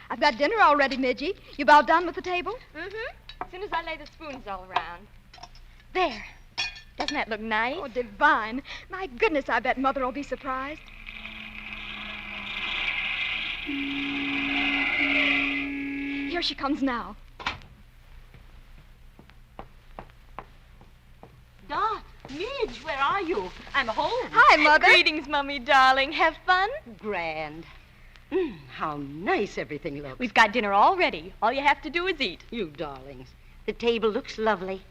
I've got dinner all ready, Midgie. You about done with the table? Mm-hmm. As soon as I lay the spoons all around. There. Doesn't that look nice? Oh, divine. My goodness, I bet Mother will be surprised. Here she comes now. Dot, Midge, where are you? I'm home. Hi, Mother. Greetings, Mummy, darling. Have fun? Grand. How nice everything looks. We've got dinner all ready. All you have to do is eat. You darlings. The table looks lovely.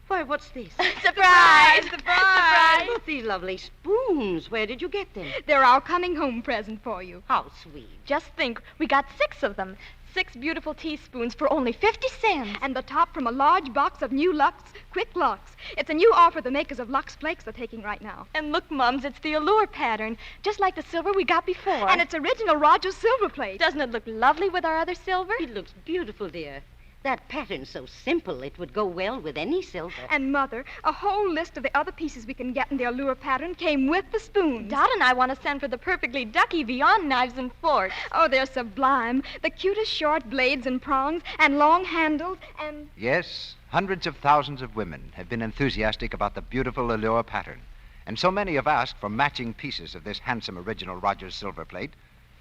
Why, what's this? Surprise! Surprise! Look, these lovely spoons. Where did you get them? They're our coming home present for you. How sweet. Just think, we got 6 of them. 6 beautiful teaspoons for only 50 cents. And the top from a large box of new Lux Quick Lux. It's a new offer the makers of Lux Flakes are taking right now. And look, Mums, it's the Allure pattern, just like the silver we got before. And it's original Rogers silver plate. Doesn't it look lovely with our other silver? It looks beautiful, dear. That pattern's so simple, it would go well with any silver. And, Mother, a whole list of the other pieces we can get in the Allure pattern came with the spoons. Dot and I want to send for the perfectly ducky beyond knives and forks. Oh, they're sublime. The cutest short blades and prongs and long handles and... Yes, hundreds of thousands of women have been enthusiastic about the beautiful Allure pattern. And so many have asked for matching pieces of this handsome original Rogers silver plate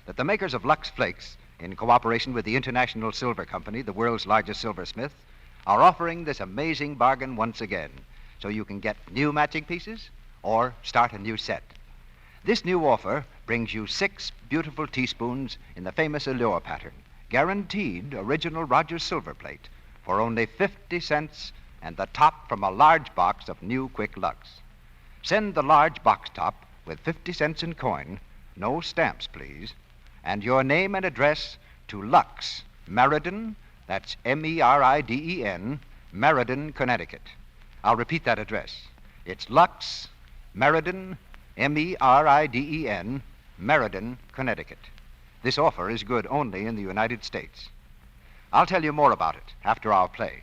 that the makers of Lux Flakes, in cooperation with the International Silver Company, the world's largest silversmith, are offering this amazing bargain once again, so you can get new matching pieces or start a new set. This new offer brings you 6 beautiful teaspoons in the famous Allure pattern, guaranteed original Rogers silver plate for only 50 cents and the top from a large box of new Quick Lux. Send the large box top with 50 cents in coin, no stamps, please, and your name and address to Lux, Meriden, that's Meriden, Meriden, Connecticut. I'll repeat that address. It's Lux, Meriden, Meriden, Meriden, Connecticut. This offer is good only in the United States. I'll tell you more about it after our play.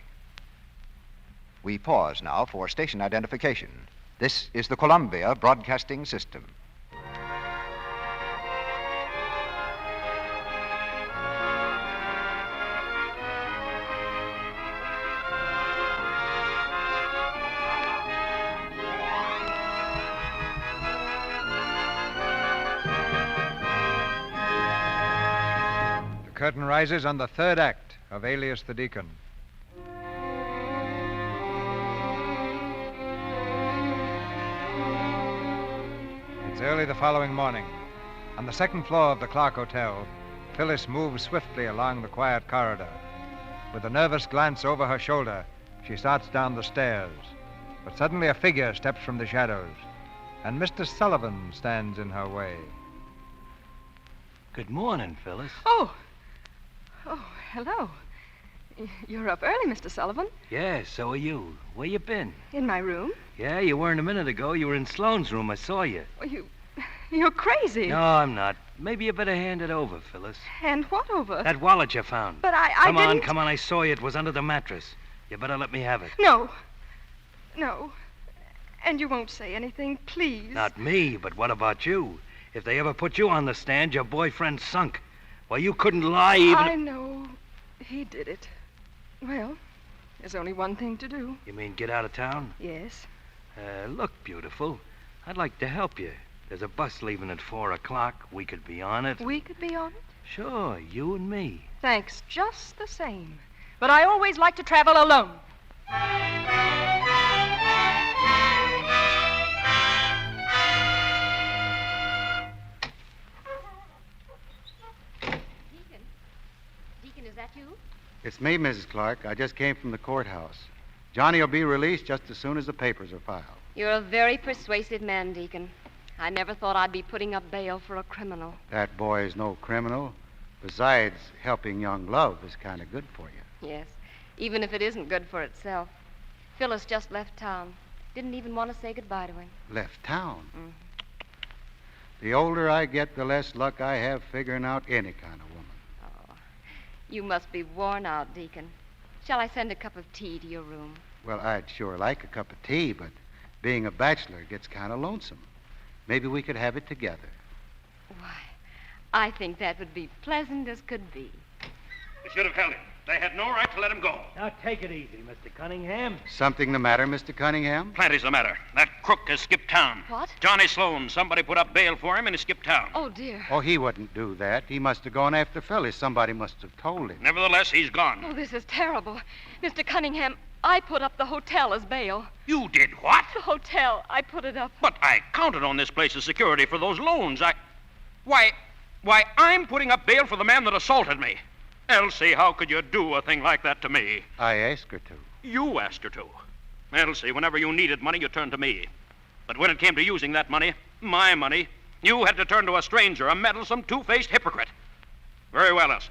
We pause now for station identification. This is the Columbia Broadcasting System. The curtain rises on the third act of Alias the Deacon. It's early the following morning. On the second floor of the Clark Hotel, Phyllis moves swiftly along the quiet corridor. With a nervous glance over her shoulder, she starts down the stairs. But suddenly a figure steps from the shadows, and Mr. Sullivan stands in her way. Good morning, Phyllis. Oh, hello. You're up early, Mr. Sullivan. Yeah, so are you. Where you been? In my room? Yeah, you weren't a minute ago. You were in Sloane's room. I saw you. Well, you're crazy. No, I'm not. Maybe you better hand it over, Phyllis. Hand what over? That wallet you found. But I Come on, didn't... come on. I saw you. It was under the mattress. You better let me have it. No. And you won't say anything, please. Not me, but what about you? If they ever put you on the stand, your boyfriend sunk. Well, you couldn't lie even... I know. He did it. Well, there's only one thing to do. You mean get out of town? Yes. Look, beautiful. I'd like to help you. There's a bus leaving at 4 o'clock. We could be on it. We could be on it? Sure, you and me. Thanks, just the same. But I always like to travel alone. Deacon, is that you? It's me, Mrs. Clark. I just came from the courthouse. Johnny will be released just as soon as the papers are filed. You're a very persuasive man, Deacon. I never thought I'd be putting up bail for a criminal. That boy is no criminal. Besides, helping young love is kind of good for you. Yes, even if it isn't good for itself. Phyllis just left town. Didn't even want to say goodbye to him. Left town? Mm. The older I get, the less luck I have figuring out any kind of woman. Oh, you must be worn out, Deacon. Shall I send a cup of tea to your room? Well, I'd sure like a cup of tea, but being a bachelor gets kind of lonesome. Maybe we could have it together. Why, I think that would be pleasant as could be. They should have held him. They had no right to let him go. Now, take it easy, Mr. Cunningham. Something the matter, Mr. Cunningham? Plenty's the matter. That crook has skipped town. What? Johnny Sloan. Somebody put up bail for him and he skipped town. Oh, dear. Oh, he wouldn't do that. He must have gone after Phyllis. Somebody must have told him. Nevertheless, he's gone. Oh, this is terrible. Mr. Cunningham, I put up the hotel as bail. You did what? The hotel. I put it up. But I counted on this place as security for those loans. Why, I'm putting up bail for the man that assaulted me. Elsie, how could you do a thing like that to me? I asked her to. You asked her to. Elsie, whenever you needed money, you turned to me. But when it came to using that money, my money, you had to turn to a stranger, a meddlesome, two-faced hypocrite. Very well, Elsie.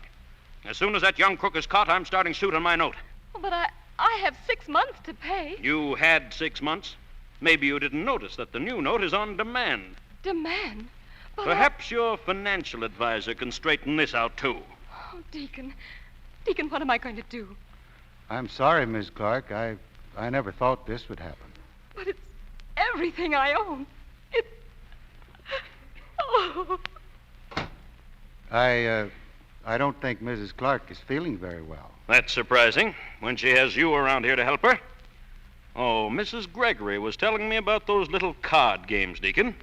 As soon as that young crook is caught, I'm starting suit on my note. Oh, but I have 6 months to pay. You had 6 months. Maybe you didn't notice that the new note is on demand. Demand? But Perhaps your financial advisor can straighten this out, too. Oh, Deacon. Deacon, what am I going to do? I'm sorry, Miss Clark. I never thought this would happen. But it's everything I own. It's... Oh. I don't think Mrs. Clark is feeling very well. That's surprising, when she has you around here to help her. Oh, Mrs. Gregory was telling me about those little card games, Deacon.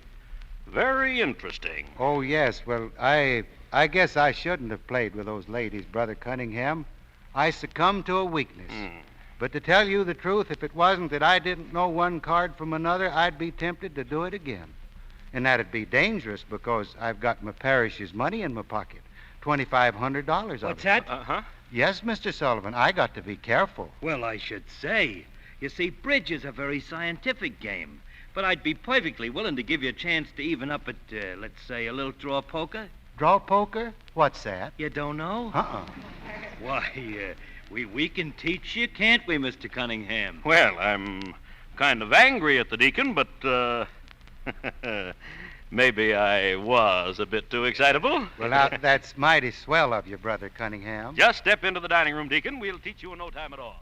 Very interesting. Oh, yes. Well, I guess I shouldn't have played with those ladies, Brother Cunningham. I succumbed to a weakness. But to tell you the truth, if it wasn't that I didn't know one card from another, I'd be tempted to do it again. And that'd be dangerous because I've got my parish's money in my pocket. $2,500 of it. What's that? Uh-huh. Yes, Mr. Sullivan. I got to be careful. Well, I should say. You see, bridge is a very scientific game. But I'd be perfectly willing to give you a chance to even up at, let's say, a little draw poker. Draw poker? What's that? You don't know? Uh-uh. Why, we can teach you, can't we, Mr. Cunningham? Well, I'm kind of angry at the deacon, but, maybe I was a bit too excitable. Well, now, that's mighty swell of you, Brother Cunningham. Just step into the dining room, Deacon. We'll teach you in no time at all.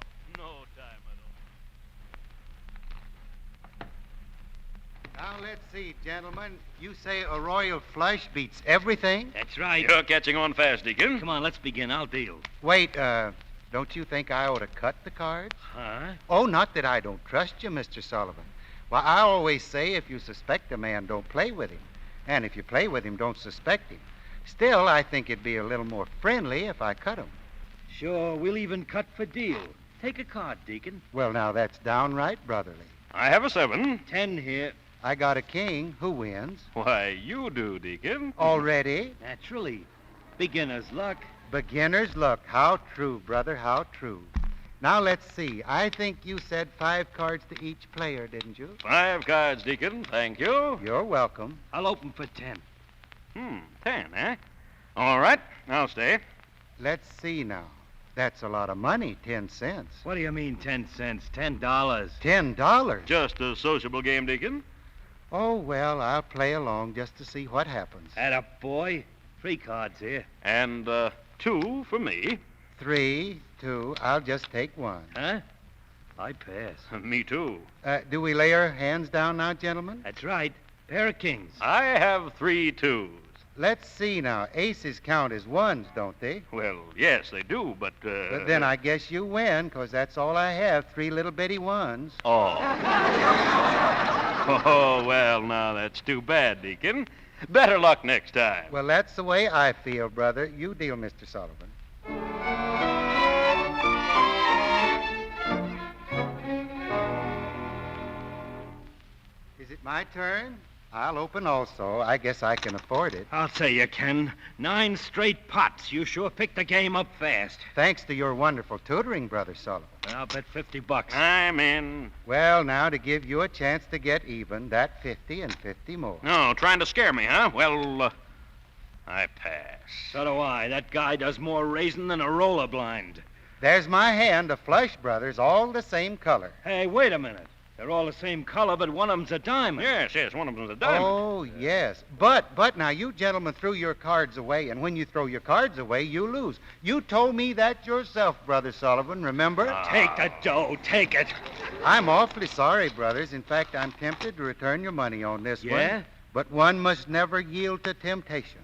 Now, let's see, gentlemen. You say a royal flush beats everything? That's right. You're catching on fast, Deacon. Come on, let's begin. I'll deal. Wait, don't you think I ought to cut the cards? Huh? Oh, not that I don't trust you, Mr. Sullivan. Well, I always say if you suspect a man, don't play with him. And if you play with him, don't suspect him. Still, I think it'd be a little more friendly if I cut him. Sure, we'll even cut for deal. Take a card, Deacon. Well, now, that's downright brotherly. I have a 7. 10 here. I got a king. Who wins? Why, you do, Deacon. Already? Naturally. Beginner's luck. Beginner's luck. How true, brother, how true. Now, let's see. I think you said 5 cards to each player, didn't you? 5 cards, Deacon. Thank you. You're welcome. I'll open for 10. 10, eh? All right, I'll stay. Let's see now. That's a lot of money, 10 cents. What do you mean 10 cents? $10. $10? Just a sociable game, Deacon. Oh, well, I'll play along just to see what happens. Add boy. 3 cards here. And, 2 for me. 3, 2. I'll just take 1. Huh? I pass. Me too. Do we lay our hands down now, gentlemen? That's right. Pair of kings. I have 3 2s. Let's see now. Aces count as 1s, don't they? Well, yes, they do, but, But then I guess you win, 'cause that's all I have, 3 little bitty 1s. Oh. Oh, well, now, that's too bad, Deacon. Better luck next time. Well, that's the way I feel, brother. You deal, Mr. Sullivan. Is it my turn? I'll open also. I guess I can afford it. I'll say you can. 9 straight pots. You sure picked the game up fast. Thanks to your wonderful tutoring, Brother Sullivan. I'll bet $50. I'm in. Well, now, to give you a chance to get even, that 50 and 50 more. No, trying to scare me, huh? Well, I pass. So do I. That guy does more raising than a roller blind. There's my hand, a flush, brothers, all the same color. Hey, wait a minute. They're all the same color, but one of them's a diamond. Yes, one of them's a diamond. Oh, yes. But now, you gentlemen threw your cards away, and when you throw your cards away, you lose. You told me that yourself, Brother Sullivan, remember? Take the dough. Take it. I'm awfully sorry, brothers. In fact, I'm tempted to return your money on this one. Yeah? But one must never yield to temptation.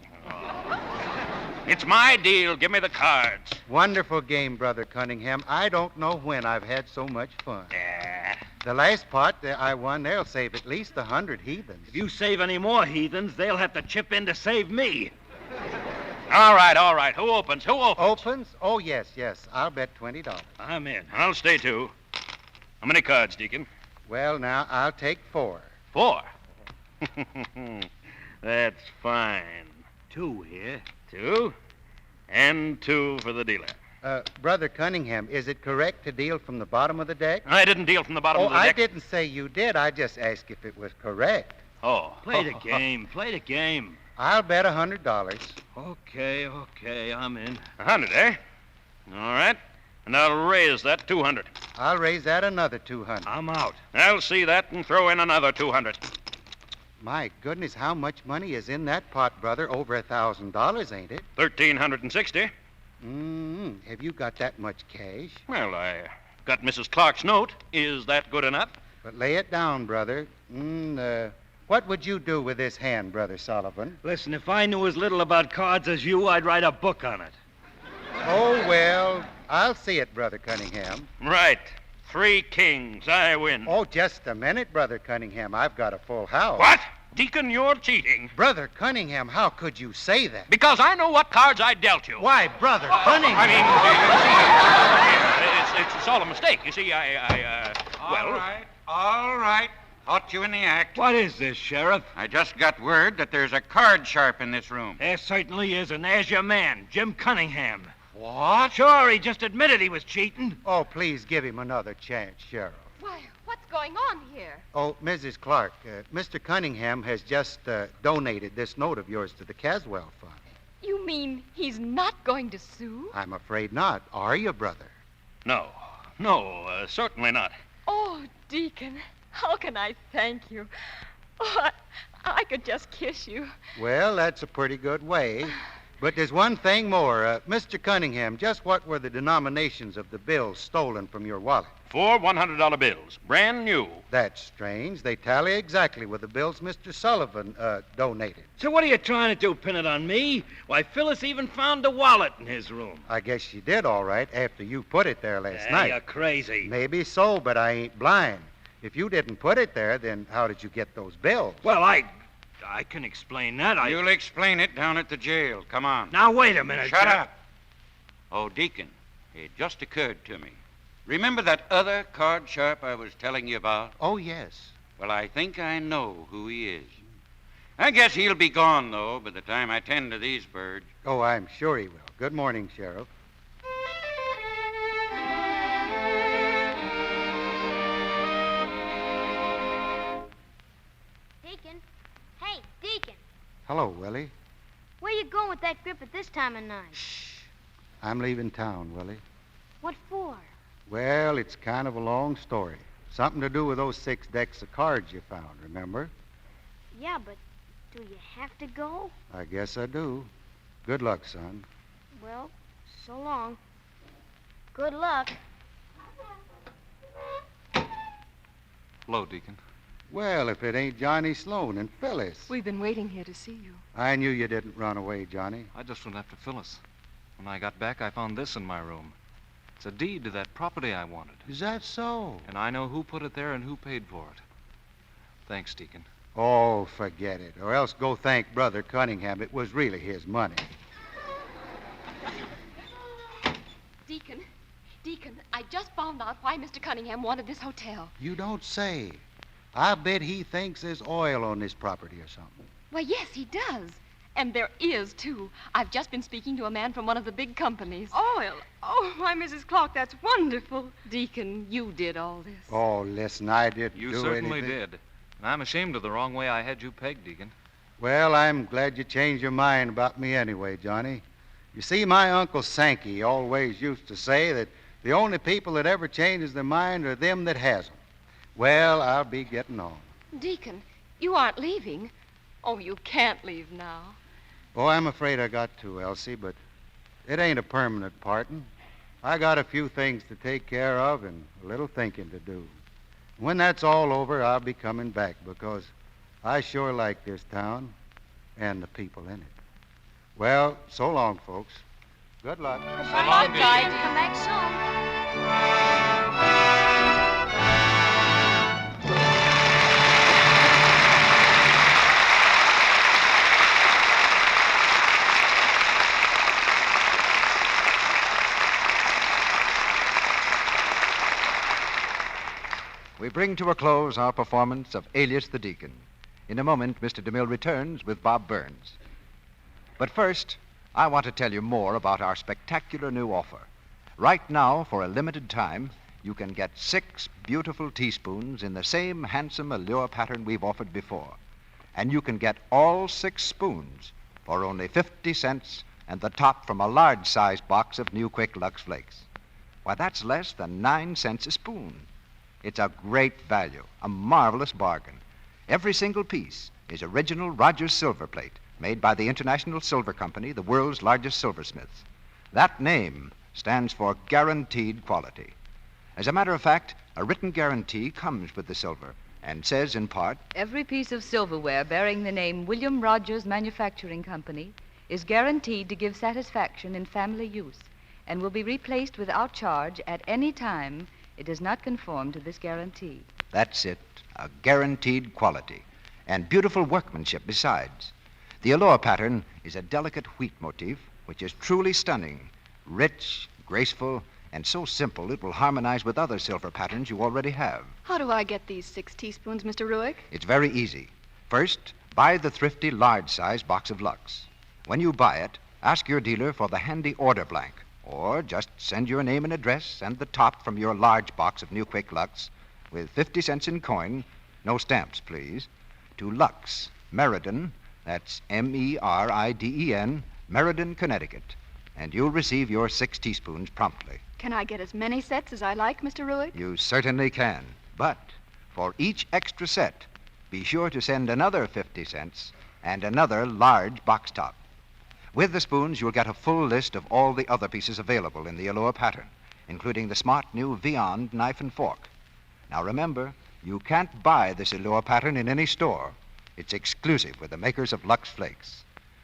It's my deal. Give me the cards. Wonderful game, Brother Cunningham. I don't know when I've had so much fun. Yeah. The last pot I won, they'll save at least 100 heathens. If you save any more heathens, they'll have to chip in to save me. All right. Who opens? Opens? Oh, yes. I'll bet $20. I'm in. I'll stay, too. How many cards, Deacon? Well, now, I'll take 4. 4? That's fine. 2 here. 2? And 2 for the dealer. Brother Cunningham, is it correct to deal from the bottom of the deck? I didn't deal from the bottom of the deck. Oh, I didn't say you did. I just asked if it was correct. Oh. Play the game. Play the game. I'll bet $100. Okay, I'm in. 100, eh? All right. And I'll raise that 200. I'll raise that another 200. I'm out. I'll see that and throw in another 200. My goodness, how much money is in that pot, brother? Over $1,000, ain't it? 1,360. Have you got that much cash? Well, I got Mrs. Clark's note. Is that good enough? But lay it down, brother. What would you do with this hand, Brother Sullivan? Listen, if I knew as little about cards as you, I'd write a book on it. Oh, well, I'll see it, Brother Cunningham. Right. 3 kings. I win. Oh, just a minute, Brother Cunningham. I've got a full house. What? Deacon, you're cheating. Brother Cunningham, how could you say that? Because I know what cards I dealt you. Why, Brother Cunningham? I mean, it's all a mistake. You see, All right. Caught you in the act. What is this, Sheriff? I just got word that there's a card sharp in this room. There certainly is, and there's your man, Jim Cunningham. What? Sure, he just admitted he was cheating. Oh, please give him another chance, Sheriff. Why, what's going on here? Oh, Mrs. Clark, Mr. Cunningham has just donated this note of yours to the Caswell Fund. You mean he's not going to sue? I'm afraid not. Are you, brother? No, certainly not. Oh, Deacon, how can I thank you? Oh, I could just kiss you. Well, that's a pretty good way. But there's one thing more. Mr. Cunningham, just what were the denominations of the bills stolen from your wallet? 4 $100 bills, brand new. That's strange. They tally exactly with the bills Mr. Sullivan donated. So what are you trying to do, pin it on me? Why, Phyllis even found the wallet in his room. I guess she did all right after you put it there last night. You're crazy. Maybe so, but I ain't blind. If you didn't put it there, then how did you get those bills? Well, I can explain that. You'll explain it down at the jail. Come on. Now, wait a minute. Shut up. Oh, Deacon, it just occurred to me. Remember that other card sharp I was telling you about? Oh, yes. Well, I think I know who he is. I guess he'll be gone, though, by the time I tend to these birds. Oh, I'm sure he will. Good morning, Sheriff. Deacon. Hey, Deacon. Hello, Willie. Where you going with that grip at this time of night? I'm leaving town, Willie. What for? Well, it's kind of a long story. Something to do with those 6 decks of cards you found, remember? Yeah, but do you have to go? I guess I do. Good luck, son. Well, so long. Good luck. Hello, Deacon. Well, if it ain't Johnny Sloan and Phyllis. We've been waiting here to see you. I knew you didn't run away, Johnny. I just went after Phyllis. When I got back, I found this in my room. It's a deed to that property I wanted. Is that so? And I know who put it there and who paid for it. Thanks, Deacon. Oh, forget it. Or else go thank Brother Cunningham. It was really his money. Deacon, I just found out why Mr. Cunningham wanted this hotel. You don't say. I bet he thinks there's oil on this property or something. Why, yes, he does. And there is, too. I've just been speaking to a man from one of the big companies. Oil? Oh, why, Mrs. Clark, that's wonderful. Deacon, you did all this. Oh, listen, I didn't You do certainly anything. did. And I'm ashamed of the wrong way I had you pegged, Deacon. Well, I'm glad you changed your mind about me anyway, Johnny. You see, my Uncle Sankey always used to say that the only people that ever changes their mind are them that has 'em. Well, I'll be getting on. Deacon, you aren't leaving. Oh, you can't leave now. Oh, I'm afraid I got to, Elsie, but it ain't a permanent parting. I got a few things to take care of and a little thinking to do. When that's all over, I'll be coming back because I sure like this town and the people in it. Well, so long, folks. Good luck. So long, Deacon. Come back We bring to a close our performance of Alias the Deacon. In a moment, Mr. DeMille returns with Bob Burns. But first, I want to tell you more about our spectacular new offer. Right now, for a limited time, you can get 6 beautiful teaspoons in the same handsome allure pattern we've offered before. And you can get all 6 spoons for only 50 cents and the top from a large-sized box of new Quick Lux Flakes. Why, that's less than 9 cents a spoon. It's a great value, a marvelous bargain. Every single piece is original Rogers silver plate, made by the International Silver Company, the world's largest silversmiths. That name stands for guaranteed quality. As a matter of fact, a written guarantee comes with the silver and says in part, Every piece of silverware bearing the name William Rogers Manufacturing Company is guaranteed to give satisfaction in family use and will be replaced without charge at any time it does not conform to this guarantee. That's it, a guaranteed quality, and beautiful workmanship besides. The allure pattern is a delicate wheat motif, which is truly stunning, rich, graceful, and so simple it will harmonize with other silver patterns you already have. How do I get these 6 teaspoons, Mr. Ruick? It's very easy. First, buy the thrifty large-size box of Lux. When you buy it, ask your dealer for the handy order blank, or just send your name and address and the top from your large box of new Quick Lux with 50 cents in coin, no stamps, please, to Lux, Meriden, that's Meriden, Meriden, Connecticut, and you'll receive your 6 teaspoons promptly. Can I get as many sets as I like, Mr. Ruick? You certainly can. But for each extra set, be sure to send another 50 cents and another large box top. With the spoons, you'll get a full list of all the other pieces available in the Allure pattern, including the smart new Viand knife and fork. Now remember, you can't buy this Allure pattern in any store. It's exclusive with the makers of Lux Flakes.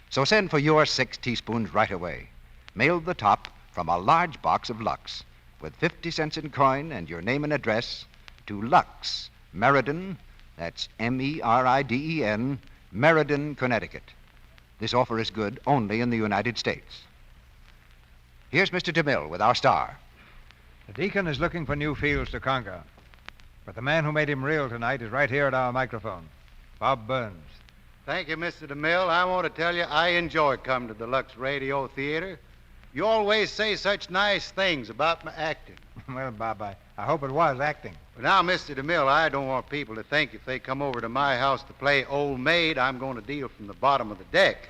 So send for your 6 teaspoons right away. Mail the top from a large box of Lux with 50 cents in coin and your name and address to Lux, Meriden, that's Meriden, Meriden, Connecticut. This offer is good only in the United States. Here's Mr. DeMille with our star. The Deacon is looking for new fields to conquer. But the man who made him real tonight is right here at our microphone, Bob Burns. Thank you, Mr. DeMille. I want to tell you I enjoy coming to the Lux Radio Theater. You always say such nice things about my acting. Well, Bob, I hope it was acting. But now, Mr. DeMille, I don't want people to think if they come over to my house to play old maid, I'm going to deal from the bottom of the deck.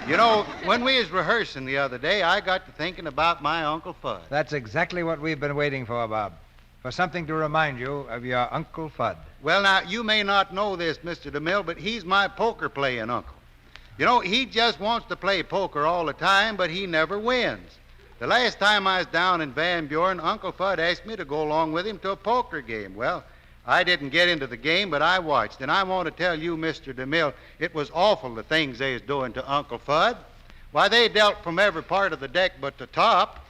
You know, when we was rehearsing the other day, I got to thinking about my Uncle Fudd. That's exactly what we've been waiting for, Bob. For something to remind you of your Uncle Fudd. Well, now, you may not know this, Mr. DeMille, but he's my poker-playing uncle. You know, he just wants to play poker all the time, but he never wins. The last time I was down in Van Buren, Uncle Fudd asked me to go along with him to a poker game. Well, I didn't get into the game, but I watched. And I want to tell you, Mr. DeMille, it was awful the things they was doing to Uncle Fudd. Why, they dealt from every part of the deck but the top.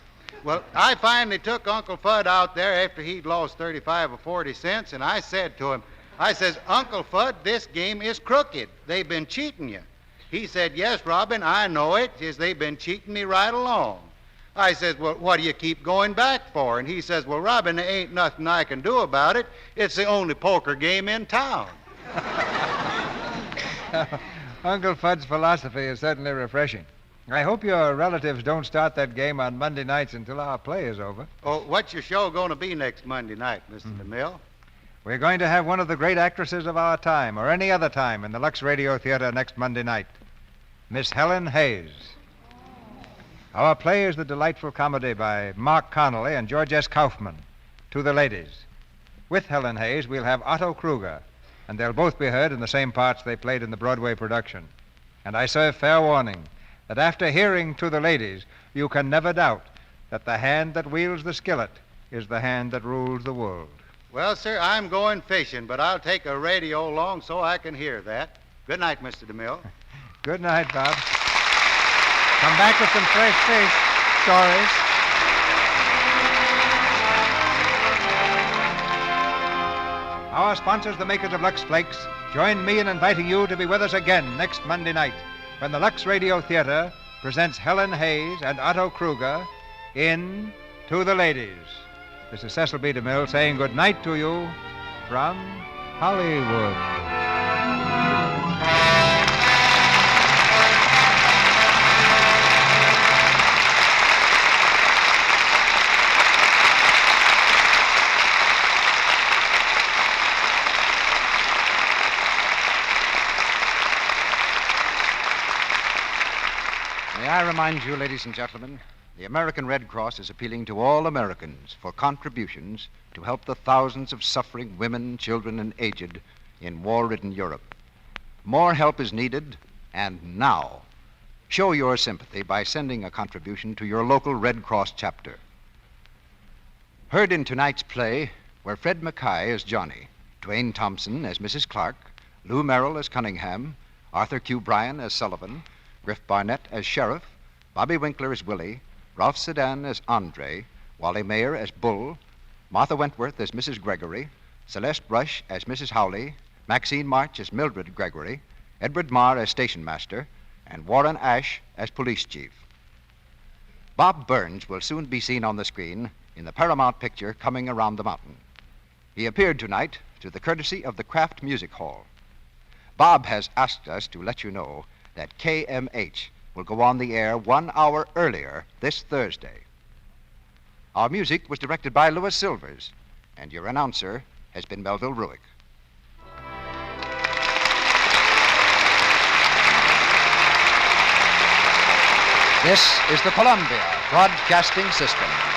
Well, I finally took Uncle Fudd out there after he'd lost 35 or 40 cents, and I said to him, I says, Uncle Fudd, this game is crooked. They've been cheating you. He said, yes, Robin, I know it. Says, they've been cheating me right along. I says, well, what do you keep going back for? And he says, well, Robin, there ain't nothing I can do about it. It's the only poker game in town. Uncle Fudd's philosophy is certainly refreshing. I hope your relatives don't start that game on Monday nights until our play is over. Oh, what's your show going to be next Monday night, Mr. DeMille? We're going to have one of the great actresses of our time, or any other time, in the Lux Radio Theater next Monday night, Miss Helen Hayes. Our play is the delightful comedy by Mark Connolly and George S. Kaufman, To the Ladies. With Helen Hayes, we'll have Otto Kruger, and they'll both be heard in the same parts they played in the Broadway production. And I serve fair warning that after hearing To the Ladies, you can never doubt that the hand that wields the skillet is the hand that rules the world. Well, sir, I'm going fishing, but I'll take a radio along so I can hear that. Good night, Mr. DeMille. Good night, Bob. Come back with some fresh fish stories. Our sponsors, the makers of Lux Flakes, join me in inviting you to be with us again next Monday night when the Lux Radio Theater presents Helen Hayes and Otto Kruger in To the Ladies. This is Cecil B. DeMille saying good night to you from Hollywood. May I remind you, ladies and gentlemen, the American Red Cross is appealing to all Americans for contributions to help the thousands of suffering women, children, and aged in war-ridden Europe. More help is needed, and now. Show your sympathy by sending a contribution to your local Red Cross chapter. Heard in tonight's play were Fred Mackay as Johnny, Dwayne Thompson as Mrs. Clark, Lou Merrill as Cunningham, Arthur Q. Bryan as Sullivan, Griff Barnett as Sheriff, Bobby Winkler as Willie, Ralph Sedan as Andre, Wally Mayer as Bull, Martha Wentworth as Mrs. Gregory, Celeste Rush as Mrs. Howley, Maxine March as Mildred Gregory, Edward Marr as Station Master, and Warren Ash as Police Chief. Bob Burns will soon be seen on the screen in the Paramount picture Coming Around the Mountain. He appeared tonight to the courtesy of the Kraft Music Hall. Bob has asked us to let you know that KMH will go on the air 1 hour earlier this Thursday. Our music was directed by Louis Silvers, and your announcer has been Melville Ruick. This is the Columbia Broadcasting System.